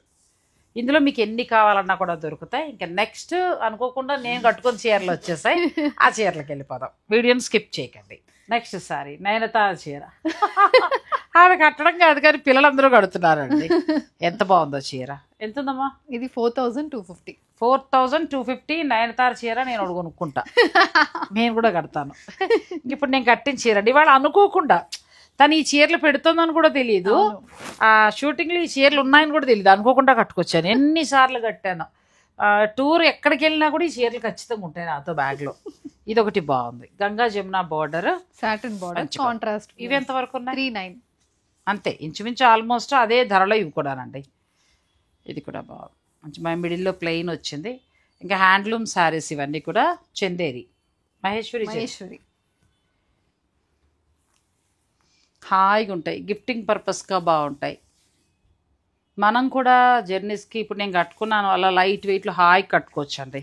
Speaker 1: ఇందులో మీకు ఎన్ని కావాలన్నా కూడా దొరుకుతాయి. ఇంకా నెక్స్ట్ అనుకోకుండా నేను కట్టుకొని చీరలు వచ్చేసాయి, ఆ చీరలకు వెళ్ళిపోదాం. వీడియోని స్కిప్ చేయకండి. నెక్స్ట్ సారీ నయనతార చీర. ఆమె కట్టడం కాదు కానీ పిల్లలందరూ కడుతున్నారండి. ఎంత బాగుందో చీర. ఎంత ఉందమ్మా?
Speaker 2: ఇది 4250.
Speaker 1: 4250 నయనతార చీర. నేను ఒకటి కొనుక్కుంటా, నేను కూడా కడతాను. ఇప్పుడు నేను కట్టిన చీర అండి. ఇవాళ అనుకోకుండా తను ఈ చీరలు పెడుతుందని కూడా తెలియదు, ఆ షూటింగ్లో ఈ చీరలు ఉన్నాయని కూడా తెలియదు, అనుకోకుండా కట్టుకొచ్చాను. ఎన్నిసార్లు కట్టాను. టూర్ ఎక్కడికి వెళ్ళినా కూడా ఈ చీరలు ఖచ్చితంగా ఉంటాయి నాతో బ్యాగ్లో. ఇది ఒకటి బాగుంది, Ganga Jamuna border,
Speaker 2: satin border, contrast.
Speaker 1: ఇవి ఎంత వరకు ఉన్నాయి?
Speaker 2: 39.
Speaker 1: అంతే, ఇంచుమించు ఆల్మోస్ట్ అదే ధరలో ఇవి కూడానండి. ఇది కూడా బాగుంది, మంచి మా మిడిల్లో ప్లెయిన్ వచ్చింది. ఇంకా హ్యాండ్లూమ్ శారీస్ ఇవన్నీ కూడా చందేరి మహేశ్వరి హాయిగా ఉంటాయి, గిఫ్టింగ్ పర్పస్గా బాగుంటాయి. మనం కూడా జర్నీస్కి ఇప్పుడు నేను కట్టుకున్నాను అలా లైట్ వెయిట్లో హాయిగా కట్టుకోవచ్చు అండి.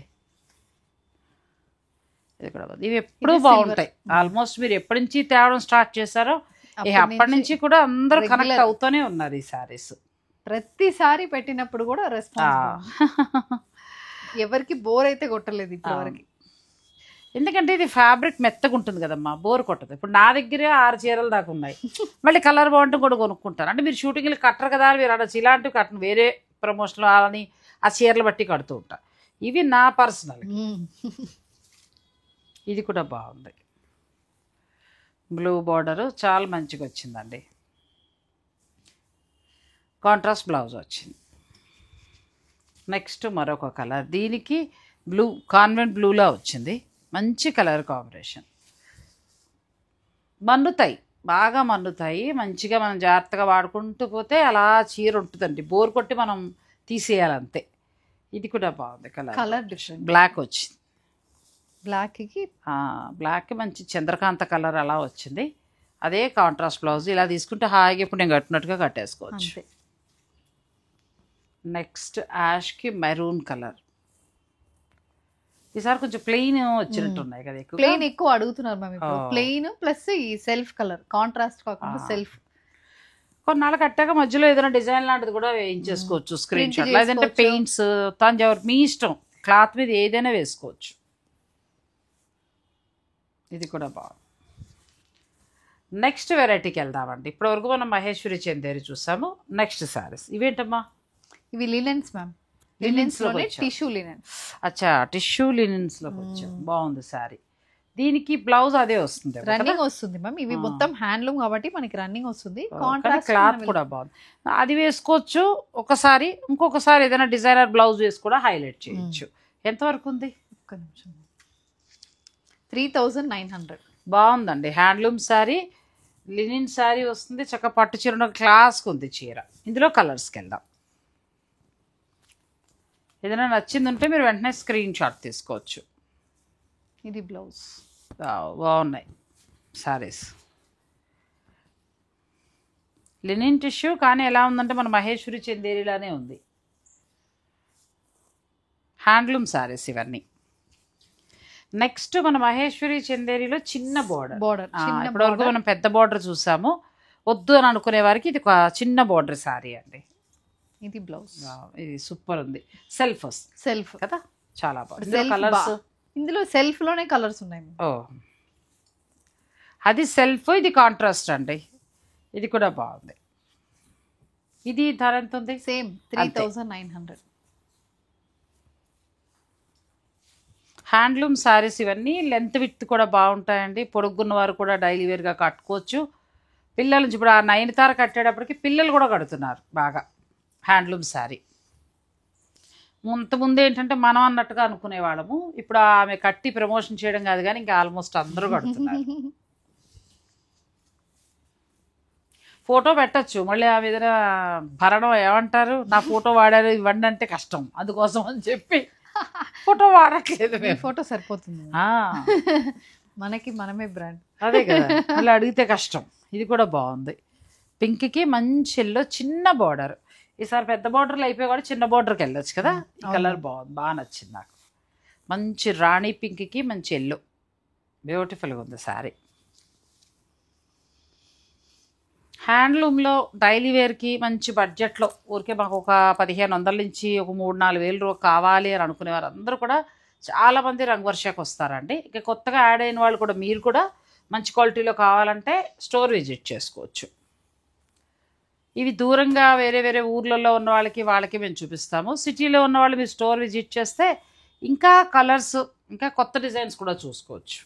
Speaker 1: ఇది కూడా ఇవి ఎప్పుడూ బాగుంటాయి. ఆల్మోస్ట్ మీరు ఎప్పటి నుంచి తేవడం స్టార్ట్ చేశారో అప్పటి నుంచి కూడా అందరూ కనెక్ట్ అవుతూనే ఉన్నారు ఈ శారీస్.
Speaker 2: ప్రతిసారి పెట్టినప్పుడు కూడా రెస్పాన్స్, ఎవరికి బోర్ అయితే కొట్టలేదు ఇప్పటివరకు.
Speaker 1: ఎందుకంటే ఇది ఫ్యాబ్రిక్ మెత్తగా ఉంటుంది కదమ్మా, బోర్ కొట్టదు. ఇప్పుడు నా దగ్గరే 6 చీరలు దాకా ఉన్నాయి, మళ్ళీ కలర్ బాగుంటే కూడా కొనుక్కుంటాను. అంటే మీరు షూటింగ్లు కట్టరు కదా, మీరు అనొచ్చు ఇలాంటివి కట్టను, వేరే ప్రమోషన్లు అని ఆ చీరలు బట్టి కడుతూ ఉంటా. ఇవి నా పర్సనల్. ఇది కూడా బాగుంది, బ్లూ బార్డరు చాలా మంచిగా వచ్చిందండి. కాంట్రాస్ట్ బ్లౌజ్ వచ్చింది. నెక్స్ట్ మరొక కలర్, దీనికి బ్లూ కాన్వెంట్ బ్లూలా వచ్చింది, మంచి కలర్ కాంబినేషన్. మన్నుతాయి, బాగా మన్నుతాయి, మంచిగా మనం జాగ్రత్తగా వాడుకుంటూ పోతే అలా చీర ఉంటుందండి, బోర్ కొట్టి మనం తీసేయాలంతే. ఇది కూడా బాగుంది కలర్
Speaker 2: డిఫరెంట్,
Speaker 1: బ్లాక్ వచ్చింది. బ్లాక్కి మంచి చంద్రకాంత కలర్ అలా వచ్చింది. అదే కాంట్రాస్ట్ బ్లౌజ్. ఇలా తీసుకుంటే హాయిగా ఇప్పుడు నేను కట్టినట్టుగా కట్టేసుకోవచ్చు. నెక్స్ట్ యాష్కి మెరూన్ కలర్. ఈసారి కొంచెం ప్లెయిన్ వచ్చినట్టున్నాయి కదా,
Speaker 2: ప్లెయిన్ ఎక్కువ అడుగుతున్నారు మ్యామ్ ఇప్పుడు. ప్లెయిన్ ప్లస్ ఈ సెల్ఫ్ కలర్, కాంట్రాస్ట్ కాకుండా సెల్ఫ్.
Speaker 1: కొన్నాళ్ళు కట్టాక మధ్యలో ఏదైనా డిజైన్ లాంటిది కూడా వేయించేసుకోవచ్చు, స్క్రీన్ షాట్, లేదంటే పెయింట్స్ తంజావూరు, మీ ఇష్టం. క్లాత్ మీద ఏదైనా వేసుకోవచ్చు. ఇది కూడా బాగుంది. నెక్స్ట్ వెరైటీకి వెళ్దామండి. ఇప్పటివరకు మనం మహేశ్వరి చందేరి చూసాము. నెక్స్ట్ శారీస్ ఇవేంటమ్మా?
Speaker 2: ఇవి లినెన్స్ మ్యామ్, లినెన్స్లోనే టిష్యూ లినెన్స్.
Speaker 1: అచ్చా, టిష్యూ లినెన్స్లోకి వచ్చాం. బాగుంది శారీ. దీనికి బ్లౌజ్ అదే వస్తుంది,
Speaker 2: రన్నింగ్ వస్తుంది మ్యామ్. ఇవి మొత్తం హ్యాండ్లూమ్ కాబట్టి మనకి రన్నింగ్ వస్తుంది.
Speaker 1: క్లాత్ కూడా బాగుంది, అది వేసుకోవచ్చు ఒకసారి. ఇంకొకసారి ఏదైనా డిజైనర్ బ్లౌజ్ వేసి కూడా హైలైట్ చేయొచ్చు. ఎంతవరకు ఉంది?
Speaker 2: 3900.
Speaker 1: బాగుందండి, హ్యాండ్లూమ్ శారీ, లినిన్ శారీ వస్తుంది. చక్క పట్టు చీర క్లాస్కి ఉంది చీర. ఇందులో కలర్స్కి వెళ్దాం. ఏదైనా నచ్చింది ఉంటే మీరు వెంటనే స్క్రీన్ షాట్ తీసుకోవచ్చు.
Speaker 2: ఇది బ్లౌజ్.
Speaker 1: బాగున్నాయి శారీస్. లినిన్ టిష్యూ కానీ ఎలా ఉందంటే మన మహేశ్వరి చందేరిలానే ఉంది. హ్యాండ్లూమ్ శారీస్ ఇవన్నీ. నెక్స్ట్ మన మహేశ్వరి చందేరిలో చిన్న బోర్డర్. ఇప్పటివరకు మనం పెద్ద బోర్డర్ చూసాము. వద్దు అని అనుకునే వారికి ఇది ఒక చిన్న బోర్డర్ శారీ అండి.
Speaker 2: ఇది బ్లౌజ్.
Speaker 1: ఇది సూపర్ ఉంది. సెల్ఫ్ కదా, చాలా బాగుంది. కలర్స్
Speaker 2: ఇందులో సెల్ఫ్ లోనే కలర్స్ ఉన్నాయి.
Speaker 1: ఓ, అది సెల్ఫ్, ఇది కాంట్రాస్ట్ అండి. ఇది కూడా బాగుంది. ఇది ధర ఎంత ఉంది?
Speaker 2: సేమ్ 3900.
Speaker 1: హ్యాండ్లూమ్ శారీస్ ఇవన్నీ లెంత్ విత్ కూడా బాగుంటాయండి. పొడుగున్న వారు కూడా డైలీ వేర్గా కట్టుకోవచ్చు. పిల్లల నుంచి ఇప్పుడు ఆ నయనతార కట్టేటప్పటికి పిల్లలు కూడా కడుతున్నారు బాగా హ్యాండ్లూమ్ శారీ. ముందు ఏంటంటే మనం అన్నట్టుగా అనుకునేవాళ్ళము, ఇప్పుడు ఆమె కట్టి ప్రమోషన్ చేయడం కాదు కానీ ఇంకా ఆల్మోస్ట్ అందరూ కడుతున్నారు. ఫోటో పెట్టచ్చు, మళ్ళీ ఆమె ఏదైనా భరణం ఏమంటారు, నా ఫోటో వాడారు ఇవ్వండి అంటే కష్టం, అందుకోసం అని చెప్పి ఫోటో వాడట్లేదు.
Speaker 2: ఫోటో సరిపోతుంది మనకి, మనమే బ్రాండ్.
Speaker 1: అదే కదా, మళ్ళీ అడిగితే కష్టం. ఇది కూడా బాగుంది, పింక్కి మంచి ఎల్లో చిన్న బార్డర్. ఈసారి పెద్ద బార్డర్లు అయిపోయి కూడా చిన్న బార్డర్కి వెళ్ళొచ్చు కదా. ఈ కలర్ బాగుంది, బాగా నచ్చింది నాకు. మంచి రాణి పింక్కి మంచి ఎల్లో, బ్యూటిఫుల్గా ఉంది శారీ. హ్యాండ్లూమ్లో డైలీ వేర్కి మంచి బడ్జెట్లో ఊరికే మాకు ఒక 1500 నుంచి ఒక 3-4 వేలు కావాలి అని అనుకునేవారు అందరూ కూడా చాలామంది రంగవర్షకు వస్తారండి. ఇక కొత్తగా యాడ్ అయిన వాళ్ళు కూడా మీరు కూడా మంచి క్వాలిటీలో కావాలంటే స్టోర్ విజిట్ చేసుకోవచ్చు. ఇవి దూరంగా వేరే వేరే ఊర్లలో ఉన్న వాళ్ళకి మేము చూపిస్తాము. సిటీలో ఉన్న వాళ్ళు మీరు స్టోర్ విజిట్ చేస్తే ఇంకా కలర్స్ ఇంకా కొత్త డిజైన్స్ కూడా చూసుకోవచ్చు.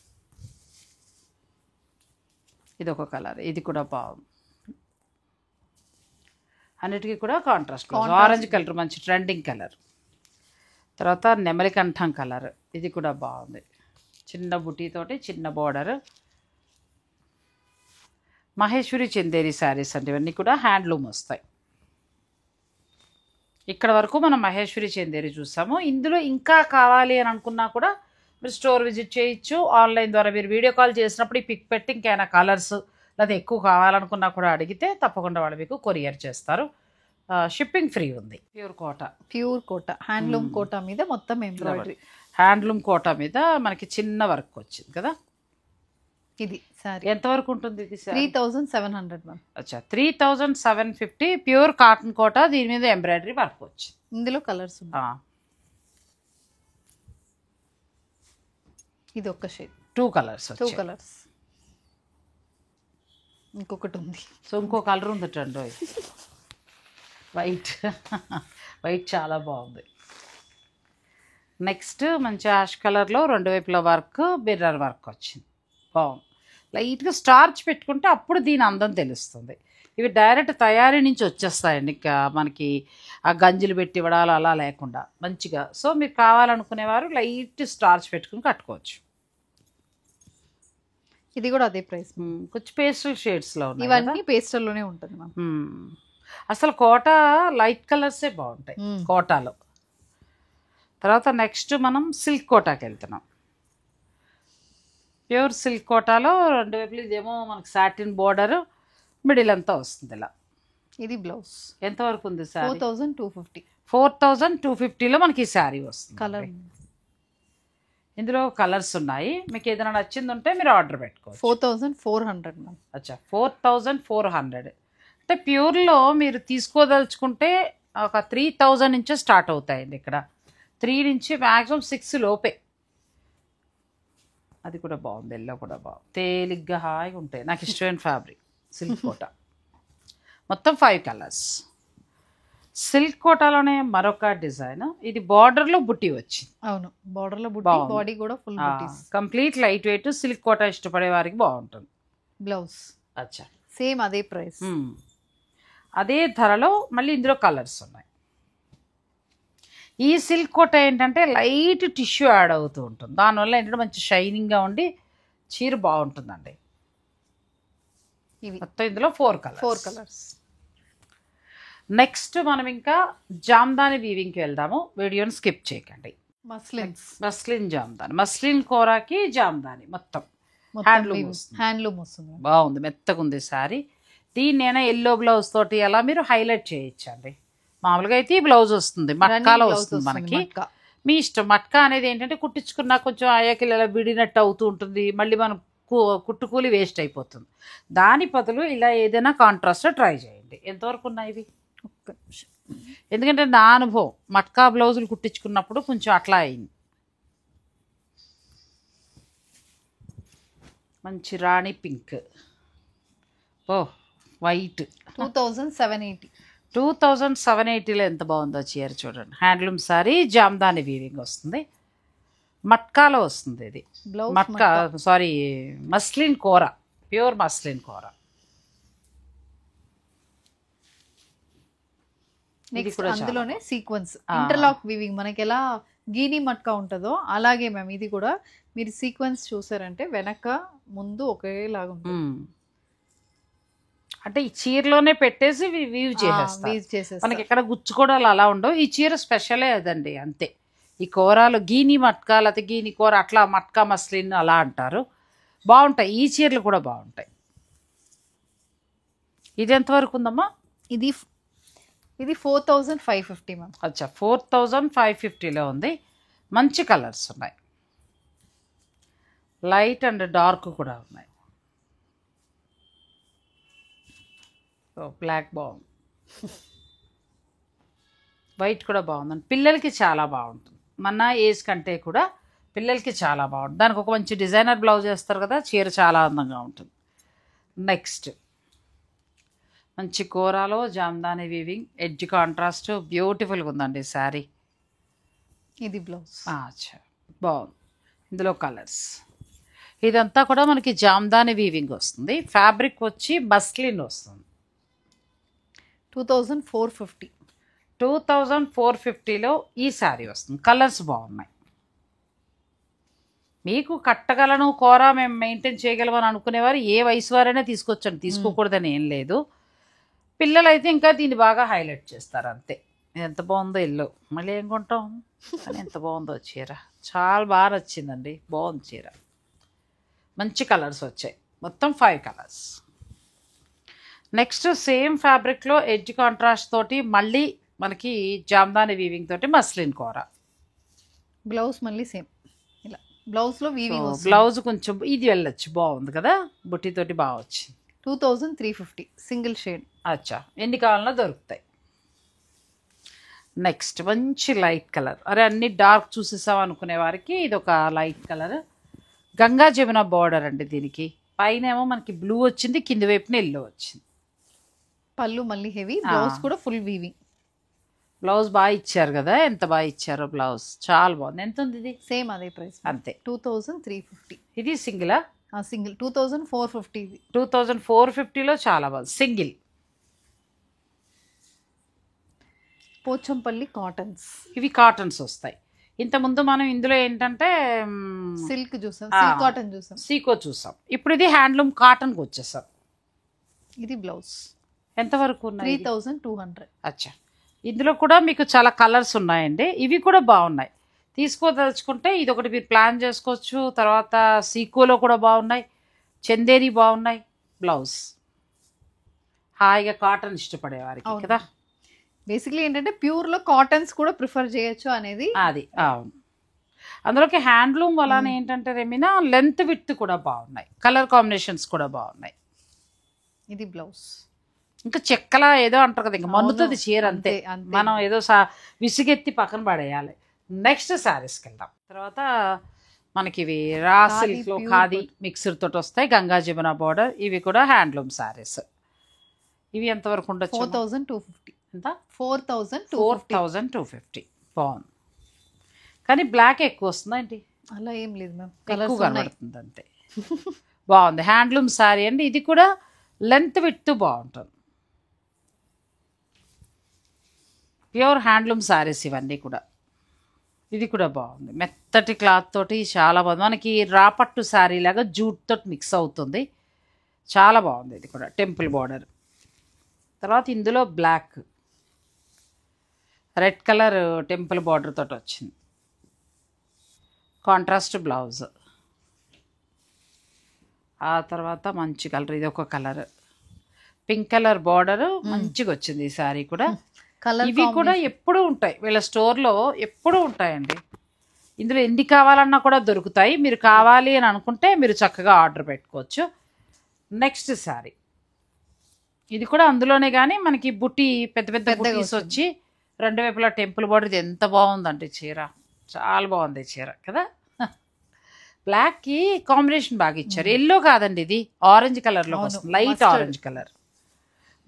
Speaker 1: ఇది ఒక కలర్, ఇది కూడా బాగుంది. అన్నిటికీ కూడా కాంట్రాస్ట్ ఆరెంజ్ కలర్ మంచి ట్రెండింగ్ కలర్. తర్వాత నెమలి కంఠం కలర్, ఇది కూడా బాగుంది. చిన్న బుటీతోటి చిన్న బార్డర్. మహేశ్వరి చందేరి శారీస్ అంటే ఇవన్నీ కూడా హ్యాండ్లూమ్ వస్తాయి. ఇక్కడ వరకు మనం మహేశ్వరి చందేరి చూసాము. ఇందులో ఇంకా కావాలి అని అనుకున్నా కూడా మీరు స్టోర్ విజిట్ చేయొచ్చు. ఆన్లైన్ ద్వారా మీరు వీడియో కాల్ చేసినప్పుడు ఈ పిక్ పెట్టి ఇంకైనా కలర్స్ లేదా ఎక్కువ కావాలనుకున్నా కూడా అడిగితే తప్పకుండా వాళ్ళు మీకు కొరియర్ చేస్తారు. షిప్పింగ్ ఫ్రీ ఉంది.
Speaker 2: ప్యూర్ కోట హ్యాండ్లూమ్ కోట మీద మొత్తం ఎంబ్రాయిడరీ.
Speaker 1: హ్యాండ్లూమ్ కోట మీద మనకి చిన్న వర్క్ వచ్చింది కదా.
Speaker 2: ఇది సారీ
Speaker 1: ఎంతవరకు ఉంటుంది? ఇది
Speaker 2: 3700 మ్యామ్.
Speaker 1: అచ్చా 3750 ప్యూర్ కాటన్ కోట, దీని మీద ఎంబ్రాయిడరీ వర్క్ వచ్చింది.
Speaker 2: ఇందులో కలర్స్ ఉన్నాయి. ఇది ఒక షేడ్,
Speaker 1: 2 కలర్స్.
Speaker 2: ఇంకొకటి ఉంది.
Speaker 1: సో ఇంకో కలర్ ఉందటండి, వైట్. వైట్ చాలా బాగుంది. నెక్స్ట్ మంచి యాష్ కలర్లో 2 వైపుల వర్క్, మిర్రర్ వర్క్ వచ్చింది, బాగుంది. లైట్గా స్టార్చ్ పెట్టుకుంటే అప్పుడు దీని అందం తెలుస్తుంది. ఇవి డైరెక్ట్ తయారీ నుంచి వచ్చేస్తాయండి, ఇంకా మనకి ఆ గంజులు పెట్టి ఇవ్వడాలు అలా లేకుండా మంచిగా. సో మీరు కావాలనుకునేవారు లైట్ స్టార్చ్ పెట్టుకుని కట్టుకోవచ్చు.
Speaker 2: ఇది కూడా అదే ప్రైస్.
Speaker 1: కొంచెం పేస్టల్ షేడ్స్లో ఉన్నాయి.
Speaker 2: ఇవన్నీ పేస్టల్లోనే ఉంటుంది మ్యామ్.
Speaker 1: అసలు కోట లైట్ కలర్సే బాగుంటాయి కోటాలో. తర్వాత నెక్స్ట్ మనం సిల్క్ కోటాకి వెళ్తున్నాం. ప్యూర్ సిల్క్ కోటాలో 2 వైపులు ఇదేమో మనకి సాటిన్ బోర్డర్, మిడిల్ అంతా వస్తుంది ఇలా.
Speaker 2: ఇది బ్లౌజ్.
Speaker 1: ఎంతవరకు ఉంది సారీ?
Speaker 2: 4250.
Speaker 1: 4250లో మనకి ఈ శారీ వస్తుంది.
Speaker 2: కలర్
Speaker 1: ఇందులో కలర్స్ ఉన్నాయి. మీకు ఏదైనా నచ్చింది ఉంటే మీరు ఆర్డర్ పెట్టుకోవచ్చు.
Speaker 2: 4400 మ్యామ్.
Speaker 1: అచ్చా 4400 అంటే ప్యూర్లో మీరు తీసుకోదలుచుకుంటే ఒక 3000 నుంచే స్టార్ట్ అవుతాయండి. ఇక్కడ 3 నుంచి మ్యాక్సిమం 6 లోపే. అది కూడా బాగుంది, ఎల్లో కూడా బాగుంది, తేలిగ్గా హాయిగా ఉంటాయి. నాకు ఇష్టమైన ఫ్యాబ్రిక్ సిల్క్ కోట. మొత్తం 5 కలర్స్. సిల్క్ కోటాలోనే మరొక డిజైన్, ఇది బార్డర్లో బుట్టి వచ్చింది.
Speaker 2: అవును, బార్డర్లో బుట్టి, బాడీ కూడా ఫుల్ బుట్టీస్.
Speaker 1: Complete light weight silk Kota ఇష్టపడే వారికి బాగుంటుంది.
Speaker 2: బ్లౌజ్
Speaker 1: అచ్చా
Speaker 2: సేమ్ అదే ప్రైస్,
Speaker 1: అదే ధరలో. మళ్ళీ ఇందులో కలర్స్ ఉన్నాయి. ఈ సిల్క్ కోట ఏంటంటే లైట్ టిష్యూ యాడ్ అవుతూ ఉంటుంది, దానివల్ల ఏంటంటే మంచి షైనింగ్గా ఉండి చీర బాగుంటుందండి.
Speaker 2: ఇవి
Speaker 1: మొత్తం ఇందులో 4
Speaker 2: కలర్స్.
Speaker 1: నెక్స్ట్ మనం ఇంకా జామ్దాని వీవింగ్కి వెళ్దాము. వీడియోని స్కిప్ చేయకండి. మస్లిన్ జామ్దాని, మస్లిన్ కోరాకి జామ్దాని మొత్తం
Speaker 2: హ్యాండ్లూమ్ వస్తుంది.
Speaker 1: బాగుంది, మెత్తగా ఉంది శారీ. దీన్ని నేను ఎల్లో బ్లౌజ్ తోటి అలా మీరు హైలైట్ చేయొచ్చండి. మామూలుగా అయితే ఈ బ్లౌజ్ వస్తుంది, మట్కాలో వస్తుంది మనకి. మీ ఇష్టం. మట్కా అనేది ఏంటంటే కుట్టించుకున్నా కొంచెం అయ్యాకి ఇలా విడినట్టు అవుతూ ఉంటుంది, మళ్ళీ మనం కుట్టుకూలి వేస్ట్ అయిపోతుంది. దాని బదులు ఇలా ఏదైనా కాంట్రాస్ట్ ట్రై చేయండి. ఎంతవరకు ఉన్నాయి ఇవి? ఎందుకంటే నా అనుభవం మట్కా బ్లౌజులు కుట్టించుకున్నప్పుడు కొంచెం అట్లా అయింది. మంచి రాణి పింక్, వైట్. 2780లో ఎంత బాగుందో చీర చూడండి. హ్యాండ్లూమ్ సారీ, జామ్దాని వీవింగ్ వస్తుంది, మట్కాలో వస్తుంది. ఇది మట్కా సారీ మస్లిన్ కోర, ప్యూర్ మస్లిన్ కోర.
Speaker 2: అందులోనే సీక్వెన్స్ ఇంటర్లాక్ వీవింగ్, మనకి ఎలా గీనీ మట్కా ఉంటుందో అలాగే మ్యామ్ ఇది కూడా. మీరు సీక్వెన్స్ చూసారంటే వెనక ముందు ఒకేలాగా ఉంటుంది. అంటే ఈ చీరలోనే పెట్టేసి వీవ్ చేసేస్తారు, మనకి ఎక్కడ గుచ్చుకోవడాలు అలా ఉండవు. ఈ చీర స్పెషలే అదండి, అంతే. ఈ కూరలు గీని మట్కా లేకపోతే గీని కూర అట్లా మట్కా మస్లిన్ అలా అంటారు. బాగుంటాయి ఈ చీరలు కూడా బాగుంటాయి.
Speaker 1: ఇది ఎంతవరకు ఉందమ్మా?
Speaker 2: ఇది 4550 మ్యామ్.
Speaker 1: అచ్చా 4550లో ఉంది. మంచి కలర్స్ ఉన్నాయి, లైట్ అండ్ డార్క్ కూడా ఉన్నాయి. బ్లాక్ బాగుంది, వైట్ కూడా బాగుందండి. పిల్లలకి చాలా బాగుంటుంది, మన ఏజ్ కంటే కూడా పిల్లలకి చాలా బాగుంటుంది. దానికి ఒక మంచి డిజైనర్ బ్లౌజ్ వేస్తారు కదా, చీర చాలా అందంగా ఉంటుంది. నెక్స్ట్ మంచి కూరలో జామ్దాని వీవింగ్, ఎడ్జ్ కాంట్రాస్ట్, బ్యూటిఫుల్గా ఉందండి శారీ.
Speaker 2: ఇది బ్లౌజ్.
Speaker 1: అచ్చా బాగుంది, ఇందులో కలర్స్. ఇదంతా కూడా మనకి జామ్దాని వీవింగ్ వస్తుంది. ఫ్యాబ్రిక్ వచ్చి మస్లిన్ వస్తుంది.
Speaker 2: 2450.
Speaker 1: 2450లో ఈ శారీ వస్తుంది. కలర్స్ బాగున్నాయి. మీకు కట్టగలను కూర మేము మెయింటైన్ చేయగలమని అనుకునేవారు ఏ వయసు వారైనా తీసుకొచ్చండి, తీసుకోకూడదని ఏం లేదు. పిల్లలైతే ఇంకా దీన్ని బాగా హైలైట్ చేస్తారు అంతే. ఎంత బాగుందో ఇల్లు, మళ్ళీ ఏం కొంటాం కానీ ఎంత బాగుందో చీర, చాలా బాగా నచ్చిందండి. బాగుంది చీర, మంచి కలర్స్ వచ్చాయి, మొత్తం 5 కలర్స్. నెక్స్ట్ సేమ్ ఫ్యాబ్రిక్లో ఎడ్జ్ కాంట్రాస్ట్ తోటి మళ్ళీ మనకి జామ్దాని వీవింగ్ తోటి మస్లిన్ కూర.
Speaker 2: బ్లౌజ్ మళ్ళీ సేమ్ ఇలా బ్లౌజ్లో వీవింగ్.
Speaker 1: బ్లౌజ్ కొంచెం ఇది వెళ్ళొచ్చు, బాగుంది కదా, బుట్టితోటి బాగా వచ్చింది.
Speaker 2: 2350 సింగిల్ షేడ్.
Speaker 1: అచ్చా ఎన్ని కావాలన్నా దొరుకుతాయి. నెక్స్ట్ మంచి లైట్ కలర్, అరే అన్ని డార్క్ చూసేసాం అనుకునే వారికి ఇది ఒక light colour. Ganga Jamuna border అండి దీనికి. పైన ఏమో మనకి బ్లూ వచ్చింది, కింది వైపున ఎల్లో వచ్చింది.
Speaker 2: పళ్ళు మళ్ళీ హెవీ, బ్లౌజ్ కూడా ఫుల్ వీవింగ్.
Speaker 1: బ్లౌజ్ బాగా ఇచ్చారు కదా, ఎంత బాగా ఇచ్చారో బ్లౌజ్, చాలా బాగుంది. ఎంత ఉంది ఇది?
Speaker 2: సేమ్ అదే ప్రైస్
Speaker 1: అంతే,
Speaker 2: 2350.
Speaker 1: ఇది సింగిలా?
Speaker 2: సింగిల్ 2450. ఇది
Speaker 1: 2450లో చాలా బాగుంది సింగిల్.
Speaker 2: పోచంపల్లి కాటన్స్.
Speaker 1: ఇవి కాటన్స్ వస్తాయి. ఇంతకుముందు మనం ఇందులో ఏంటంటే
Speaker 2: సిల్క్ చూసాం, సిల్క్ కాటన్ చూసాం,
Speaker 1: సీకో చూసాం. ఇప్పుడు ఇది హ్యాండ్లూమ్ కాటన్కి వచ్చేసాం.
Speaker 2: ఇది బ్లౌజ్.
Speaker 1: ఎంతవరకు ఉన్నాయి?
Speaker 2: 3200.
Speaker 1: అచ్చా ఇందులో కూడా మీకు చాలా కలర్స్ ఉన్నాయండి, ఇవి కూడా బాగున్నాయి. తీసుకోదలుచుకుంటే ఇది ఒకటి మీరు ప్లాన్ చేసుకోవచ్చు. తర్వాత సీకోలో కూడా బాగున్నాయి, చందేరి బాగున్నాయి. బ్లౌజ్ హాయిగా కాటన్ ఇష్టపడే వారికి కదా.
Speaker 2: బేసిక్లీ ఏంటంటే ప్యూర్లో కాటన్స్ కూడా ప్రిఫర్ చేయొచ్చు అనేది
Speaker 1: అది. అవును, అందులోకి హ్యాండ్లూమ్ అలానే ఏంటంటే రేమినా లెంత్ విడ్త్ కూడా బాగున్నాయి, కలర్ కాంబినేషన్స్ కూడా బాగున్నాయి.
Speaker 2: ఇది బ్లౌజ్.
Speaker 1: ఇంకా చెక్కలా ఏదో అంటారు కదా, ఇంకా మన్నుతుంది చీర అంతే. మనం ఏదో విసిగెత్తి పక్కన పడేయాలి. నెక్స్ట్ శారీస్కి వెళ్దాం. తర్వాత మనకి ఇవి రా సిల్క్లో ఖాదీ మిక్సర్ తోటి వస్తాయి, గంగా జమున బార్డర్. ఇవి కూడా హ్యాండ్లూమ్ శారీస్. ఇవి ఎంతవరకు ఉండొచ్చు?
Speaker 2: 4250.
Speaker 1: ఎంత?
Speaker 2: 4250.
Speaker 1: బాగుంది, కానీ బ్లాక్ ఎక్కువ వస్తుందా ఏంటి?
Speaker 2: అలా ఏం లేదు మ్యామ్,
Speaker 1: ఎక్కువ కనబడుతుంది అంతే. బాగుంది, హ్యాండ్లూమ్ శారీ అండి. ఇది కూడా లెంత్ విడ్త్ బాగుంటుంది, ప్యూర్ హ్యాండ్లూమ్ శారీస్ ఇవన్నీ కూడా. ఇది కూడా బాగుంది, మెత్తటి క్లాత్ తోటి చాలా బాగుంది. మనకి రాపట్టు శారీ లాగా జూట్ తోటి మిక్స్ అవుతుంది, చాలా బాగుంది. ఇది కూడా టెంపుల్ బార్డర్. తర్వాత ఇందులో black red colour temple border తోటి వచ్చింది, కాంట్రాస్ట్ బ్లౌజ్. ఆ తర్వాత మంచి కలర్, ఇది ఒక కలర్ పింక్ కలర్ బార్డర్ మంచిగా వచ్చింది ఈ శారీ కూడా. ఇవి కూడా ఎప్పుడూ ఉంటాయి వీళ్ళ స్టోర్లో, ఎప్పుడూ ఉంటాయండి. ఇందులో ఎన్ని కావాలన్నా కూడా దొరుకుతాయి. మీరు కావాలి అని అనుకుంటే మీరు చక్కగా ఆర్డర్ పెట్టుకోవచ్చు. నెక్స్ట్ శారీ ఇది కూడా అందులోనే, కానీ మనకి బుట్టి పెద్ద పెద్ద బుట్టీస్ వచ్చి రెండు వైపులా టెంపుల్ బార్డర్. ఇది ఎంత బాగుందండి చీర, చాలా బాగుంది చీర కదా. బ్లాక్కి కాంబినేషన్ బాగా ఇచ్చారు. ఎల్లో కాదండి, ఇది ఆరెంజ్ కలర్లో వస్తుంది, లైట్ ఆరెంజ్ కలర్.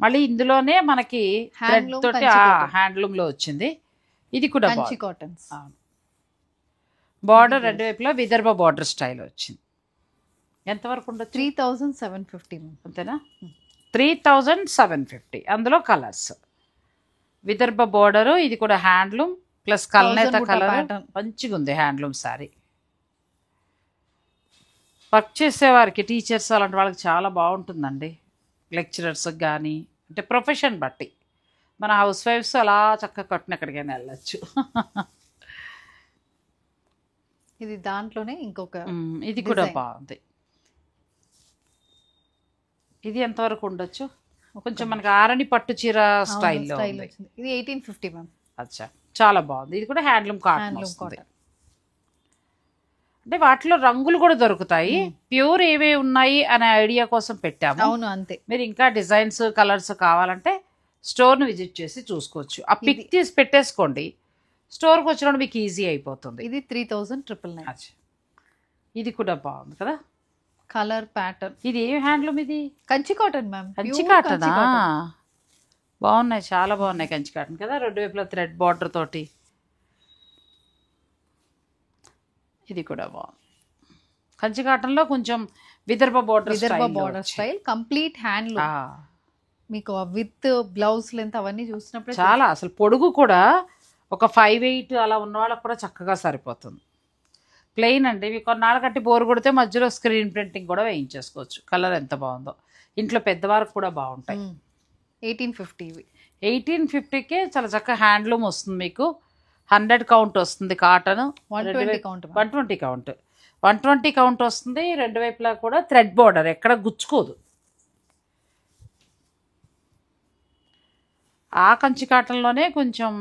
Speaker 1: మళ్ళీ ఇందులోనే మనకి థ్రెడ్ తోటి హ్యాండ్లూమ్ లో వచ్చింది. ఇది కూడా
Speaker 2: కాటన్స్
Speaker 1: బార్డర్ రెండు వైపులా విదర్భ బార్డర్ స్టైల్ వచ్చింది. ఎంతవరకు ఉండదు?
Speaker 2: 3750
Speaker 1: అంతేనా? 3750. అందులో కలర్స్ విదర్భ బార్డరు. ఇది కూడా హ్యాండ్లూమ్ ప్లస్ కల్నేత కలర్, మంచిగా ఉంది హ్యాండ్లూమ్ శారీ. వర్క్ చేసేవారికి, టీచర్స్ అలాంటి వాళ్ళకి చాలా బాగుంటుందండి. లెక్చరర్స్ కానీ, అంటే ప్రొఫెషన్ బట్టి. మన హౌస్ వైఫ్స్ అలా చక్కగా కట్టిన ఎక్కడికైనా వెళ్ళచ్చు.
Speaker 2: ఇది దాంట్లోనే ఇంకొక, ఇది
Speaker 1: కూడా బాగుంది. ఇది ఎంతవరకు ఉండొచ్చు? కొంచెం మనకి ఆరని పట్టు చీర స్టైల్లో
Speaker 2: స్టైల్ వచ్చింది. ఇది 1850 మ్యామ్.
Speaker 1: అచ్చా, చాలా బాగుంది. ఇది కూడా హ్యాండ్లూమ్ కాటన్
Speaker 2: హ్యాండ్లూమ్
Speaker 1: వస్తుంది.
Speaker 2: కాటన్.
Speaker 1: అంటే వాటిలో రంగులు కూడా దొరుకుతాయి. ప్యూర్ ఏవే ఉన్నాయి అనే ఐడియా కోసం పెట్టాము.
Speaker 2: అవును అంతే.
Speaker 1: మీరు ఇంకా డిజైన్స్ కలర్స్ కావాలంటే స్టోర్ని విజిట్ చేసి చూసుకోవచ్చు. ఆ పిక్ తీసి పెట్టేసుకోండి, స్టోర్కి వచ్చినప్పుడు మీకు ఈజీ అయిపోతుంది.
Speaker 2: ఇది 3999.
Speaker 1: అచ్చా, ఇది కూడా బాగుంది కదా
Speaker 2: కలర్ ప్యాటర్న్.
Speaker 1: ఇది ఏ హ్యాండ్లూమ్? ఇది
Speaker 2: కంచి కాటన్ మ్యామ్.
Speaker 1: కంచి కాటనా? బాగున్నాయి, చాలా బాగున్నాయి కంచి కాటన్ కదా, రెండు వైపులా థ్రెడ్ బార్డర్ తోటి. ఇది కూడా బాగుంది. కంచి కాటన్లో కొంచెం Vidarbha border
Speaker 2: style, complete handloom. మీకు విత్ బ్లౌజ్ లెంత్ అవన్నీ చూసినప్పుడు
Speaker 1: చాలా, అసలు పొడుగు కూడా ఒక 5'8" అలా ఉన్న వాళ్ళకి కూడా చక్కగా సరిపోతుంది. ప్లెయిన్ అండి. మీకు కొన్నాళ్ళ కట్టి బోర్ కొడితే మధ్యలో స్క్రీన్ ప్రింటింగ్ కూడా వేయించేసుకోవచ్చు. కలర్ ఎంత బాగుందో. ఇంట్లో పెద్దవారికి కూడా బాగుంటాయి.
Speaker 2: 1850 ఇవి.
Speaker 1: 1850కే చాలా చక్కగా హ్యాండ్లూమ్ వస్తుంది. మీకు 100 కౌంట్ వస్తుంది కాటన్.
Speaker 2: 120 కౌంట్.
Speaker 1: 120 కౌంట్. 120 కౌంట్ వస్తుంది. రెండు వైపులా కూడా థ్రెడ్ బార్డర్, ఎక్కడ గుచ్చుకోదు. ఆ కంచి కాటన్లోనే కొంచెం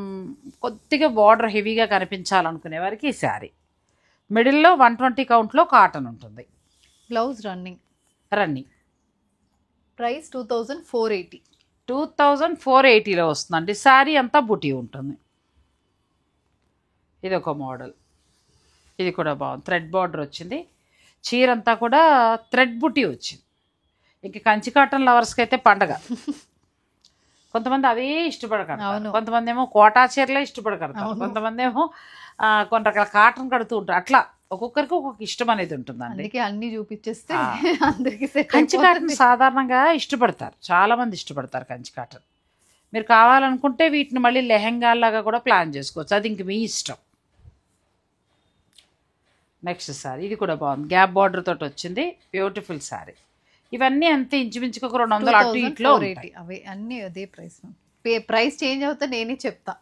Speaker 1: కొద్దిగా బార్డర్ హెవీగా కనిపించాలనుకునే వారికి ఈ శారీ. మిడిల్లో 120 కౌంట్లో కాటన్ ఉంటుంది.
Speaker 2: Blouse running. ప్రైస్ 2480.
Speaker 1: 2480లో వస్తుందండి. శారీ అంతా బుటీ ఉంటుంది. ఇది ఒక మోడల్. ఇది కూడా బాగుంది. థ్రెడ్ బార్డర్ వచ్చింది. చీర అంతా కూడా థ్రెడ్ బుటీ వచ్చింది. ఇంక కంచి కాటన్ లవర్స్కి అయితే పండగ. కొంతమంది అవే ఇష్టపడకడతారు, కొంతమంది ఏమో కోటా చీరలే ఇష్టపడకడతారు, కొంతమంది ఏమో కొన్ని రకాల కాటన్ కడుతూ ఉంటారు. అట్లా ఒక్కొక్కరికి ఒక్కొక్క ఇష్టం అనేది ఉంటుందండి.
Speaker 2: అన్ని చూపించేస్తే అందరికి.
Speaker 1: కంచి కాటన్ సాధారణంగా ఇష్టపడతారు, చాలా మంది ఇష్టపడతారు కంచి కాటన్. మీరు కావాలనుకుంటే వీటిని మళ్ళీ లెహెంగాలాగా కూడా ప్లాన్ చేసుకోవచ్చు, అది ఇంక మీ ఇష్టం. నెక్స్ట్ సారీ, ఇది కూడా బాగుంది. గ్యాప్ బార్డర్ తోటి వచ్చింది, బ్యూటిఫుల్ సారీ. ఇవన్నీ అంతే ఇంచుమించుకు ఒక 200 అటు ఇట్లో ఉంటాయి.
Speaker 2: అవి అన్నీ అదే ప్రైస్. ప్రైస్ చేంజ్ అవుతే నేనే చెప్తా.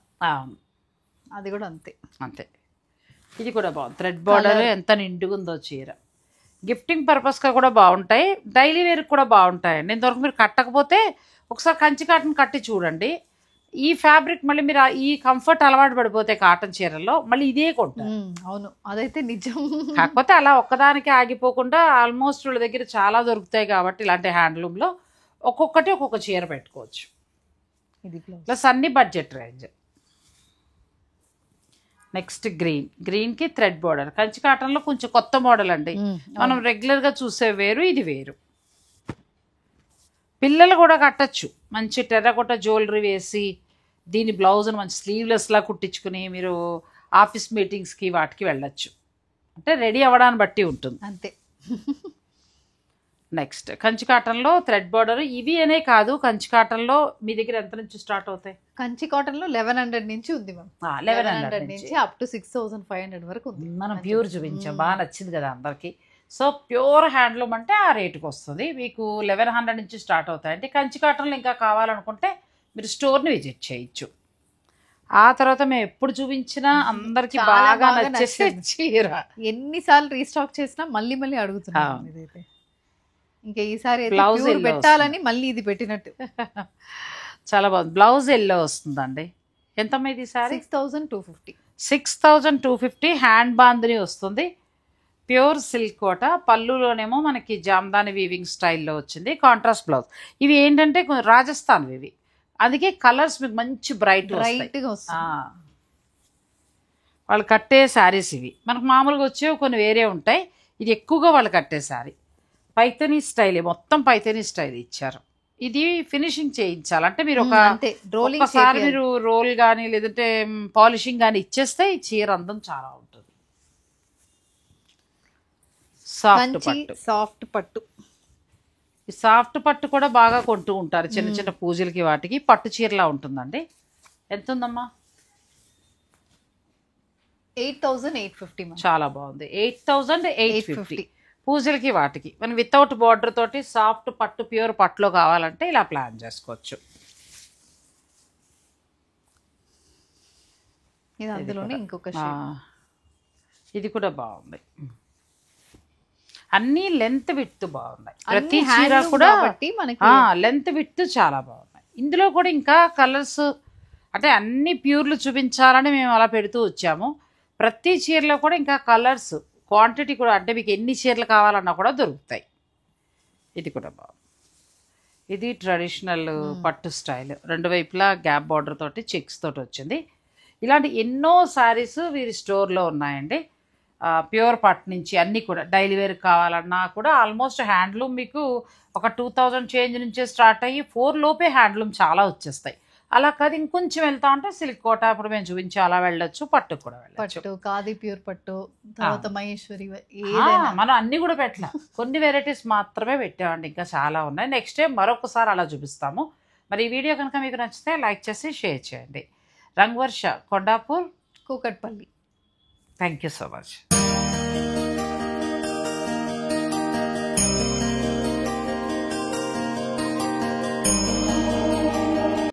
Speaker 2: అది కూడా అంతే
Speaker 1: అంతే. ఇది కూడా బాగుంది. థ్రెడ్ బార్డర్ ఎంత నిండుగా ఉందో చీర. గిఫ్టింగ్ పర్పస్గా కూడా బాగుంటాయి, డైలీ వేర్కి కూడా బాగుంటాయండి. ఇంతవరకు మీరు కట్టకపోతే ఒకసారి కంచి కాటన్ కట్టి చూడండి. ఈ ఫ్యాబ్రిక్ మళ్ళీ మీరు ఈ కంఫర్ట్ అలవాటు పడిపోతే కాటన్ చీరల్లో మళ్ళీ ఇదే కొంటారు.
Speaker 2: అవును, అదైతే నిజం.
Speaker 1: కాకపోతే అలా ఒక్కదానికి ఆగిపోకుండా ఆల్మోస్ట్ వాళ్ళ దగ్గర చాలా దొరుకుతాయి కాబట్టి ఇలాంటి హ్యాండ్లూమ్లో ఒక్కొక్కటి ఒక్కొక్క చీర పెట్టుకోవచ్చు.
Speaker 2: ఇది
Speaker 1: ప్లస్ అన్ని బడ్జెట్ రేంజ్. నెక్స్ట్ గ్రీన్కి థ్రెడ్ బార్డర్. కంచి కాటన్లో కొంచెం కొత్త మోడల్ అండి. మనం రెగ్యులర్గా చూసే వేరు, ఇది వేరు. పిల్లలు కూడా కట్టచ్చు. మంచి టెర్రకోట జ్యువెలరీ వేసి దీని బ్లౌజ్ను మంచి స్లీవ్లెస్లా కుట్టించుకుని మీరు ఆఫీస్ మీటింగ్స్కి వాటికి వెళ్ళచ్చు. అంటే రెడీ అవ్వడాన్ని బట్టి ఉంటుంది
Speaker 2: అంతే.
Speaker 1: నెక్స్ట్ కంచి కాటన్లో థ్రెడ్ బార్డర్. ఇవి అనే కాదు, కంచి కాటన్లో మీ దగ్గర ఎంత నుంచి స్టార్ట్ అవుతాయి?
Speaker 2: కంచి కాటన్లో 1100 నుంచి ఉంది మ్యామ్. 1100 నుంచి అప్ టు 6500 వరకు ఉంది.
Speaker 1: మనం ప్యూర్ చూపించాం, బాగా నచ్చింది కదా అందరికీ. సో ప్యూర్ హ్యాండ్లూమ్ అంటే ఆ రేటుకి వస్తుంది. మీకు 1100 నుంచి స్టార్ట్ అవుతాయి. అంటే కంచి కాటన్లో ఇంకా కావాలనుకుంటే మీరు స్టోర్ని విజిట్ చేయొచ్చు. ఆ తర్వాత మేము ఎప్పుడు చూపించినా అందరికి బాగా నచ్చేసే చీర.
Speaker 2: ఎన్నిసార్లు రీస్టాక్ చేసినా మళ్ళీ మళ్ళీ అడుగుతున్నాం. ఇదైతే ఇంకా ఈసారి బ్లౌజ్ పెట్టాలని మళ్ళీ ఇది పెట్టినట్టు.
Speaker 1: చాలా బాగుంది. బ్లౌజ్ ఎల్లో వస్తుందండి. ఎంతమ్మా ఇది సారీ?
Speaker 2: 6250.
Speaker 1: 6250 హ్యాండ్ బాందని వస్తుంది. ప్యూర్ సిల్క్ కోట. పళ్ళులోనేమో మనకి జామ్దాని వీవింగ్ స్టైల్లో వచ్చింది. Contrast blouse. ఇవి ఏంటంటే రాజస్థాన్ ఇవి, అందుకే కలర్స్ మీకు మంచి బ్రైట్గా వస్తాయి. వాళ్ళు కట్టే శారీస్ ఇవి. మనకు మామూలుగా వచ్చేవి కొన్ని వేరే ఉంటాయి, ఇది ఎక్కువగా వాళ్ళు కట్టే శారీ. పైతనీ స్టైల్, మొత్తం పైతనీ స్టైల్ ఇచ్చారు. ఇది ఫినిషింగ్ చేయించాలంటే మీరు ఒకసారి మీరు రోల్ కానీ లేదంటే పాలిషింగ్ కానీ ఇచ్చేస్తే ఈ చీర అందం చాలా ఉంటుంది.
Speaker 2: సాఫ్ట్ పట్టు.
Speaker 1: ఈ సాఫ్ట్ పట్టు కూడా బాగా కొంటూ ఉంటారు చిన్న చిన్న పూజలకి వాటికి. పట్టు చీరలా ఉంటుందండి. ఎంత ఉందమ్మా?
Speaker 2: 8850.
Speaker 1: చాలా బాగుంది. 8850 పూజలకి వాటికి. మనం వితౌట్ బార్డర్ తోటి సాఫ్ట్ పట్టు ప్యూర్ పట్టులో కావాలంటే ఇలా ప్లాన్ చేసుకోవచ్చు.
Speaker 2: ఇది అందులోనే ఇంకొక
Speaker 1: ఇది కూడా బాగుంది. అన్నీ లెంత్ విడ్త్ బాగున్నాయి. ప్రతి
Speaker 2: అన్ని
Speaker 1: చీర
Speaker 2: handloom
Speaker 1: కూడా
Speaker 2: కాబట్టి మనకి
Speaker 1: లెంత్ విడ్త్ చాలా బాగున్నాయి. ఇందులో కూడా ఇంకా కలర్స్ అంటే అన్ని ప్యూర్లు చూపించాలని మేము అలా పెడుతూ వచ్చాము. ప్రతి చీరలో కూడా ఇంకా కలర్స్ క్వాంటిటీ కూడా అంటే మీకు ఎన్ని చీరలు కావాలన్నా కూడా దొరుకుతాయి. ఇది కూడా బాగుంది. ఇది ట్రెడిషనల్ పట్టు స్టైల్, రెండు వైపులా గ్యాప్ బార్డర్ తోటి చెక్స్ తోటి వచ్చింది. ఇలాంటి ఎన్నో శారీస్ వీరి స్టోర్లో ఉన్నాయండి. ప్యూర్ పట్టు నుంచి అన్నీ కూడా డైలీ వేర్ కావాలన్నా కూడా ఆల్మోస్ట్ హ్యాండ్లూమ్ మీకు ఒక 2000 చేంజ్ నుంచే స్టార్ట్ అయ్యి 4 లోపే హ్యాండ్లూమ్ చాలా వచ్చేస్తాయి. అలా కాదు ఇంకొంచెం వెళ్తా ఉంటే సిల్క్ కోట ఇప్పుడు మేము చూపించి అలా వెళ్ళొచ్చు, పట్టుకు కూడా వెళ్ళచ్చు.
Speaker 2: పట్టు, ఖాదీ ప్యూర్ పట్టు, తర్వాత మహేశ్వరి ఏదైనా
Speaker 1: మనం అన్ని కూడా పెట్టలే, కొన్ని వెరైటీస్ మాత్రమే పెట్టామండి. ఇంకా చాలా ఉన్నాయి. నెక్స్ట్ టైం మరొకసారి అలా చూపిస్తాము. మరి ఈ వీడియో కనుక మీకు నచ్చితే లైక్ చేసి షేర్ చేయండి. Rangavarsha, Kondapur,
Speaker 2: Kukatpally.
Speaker 1: Thank you so much.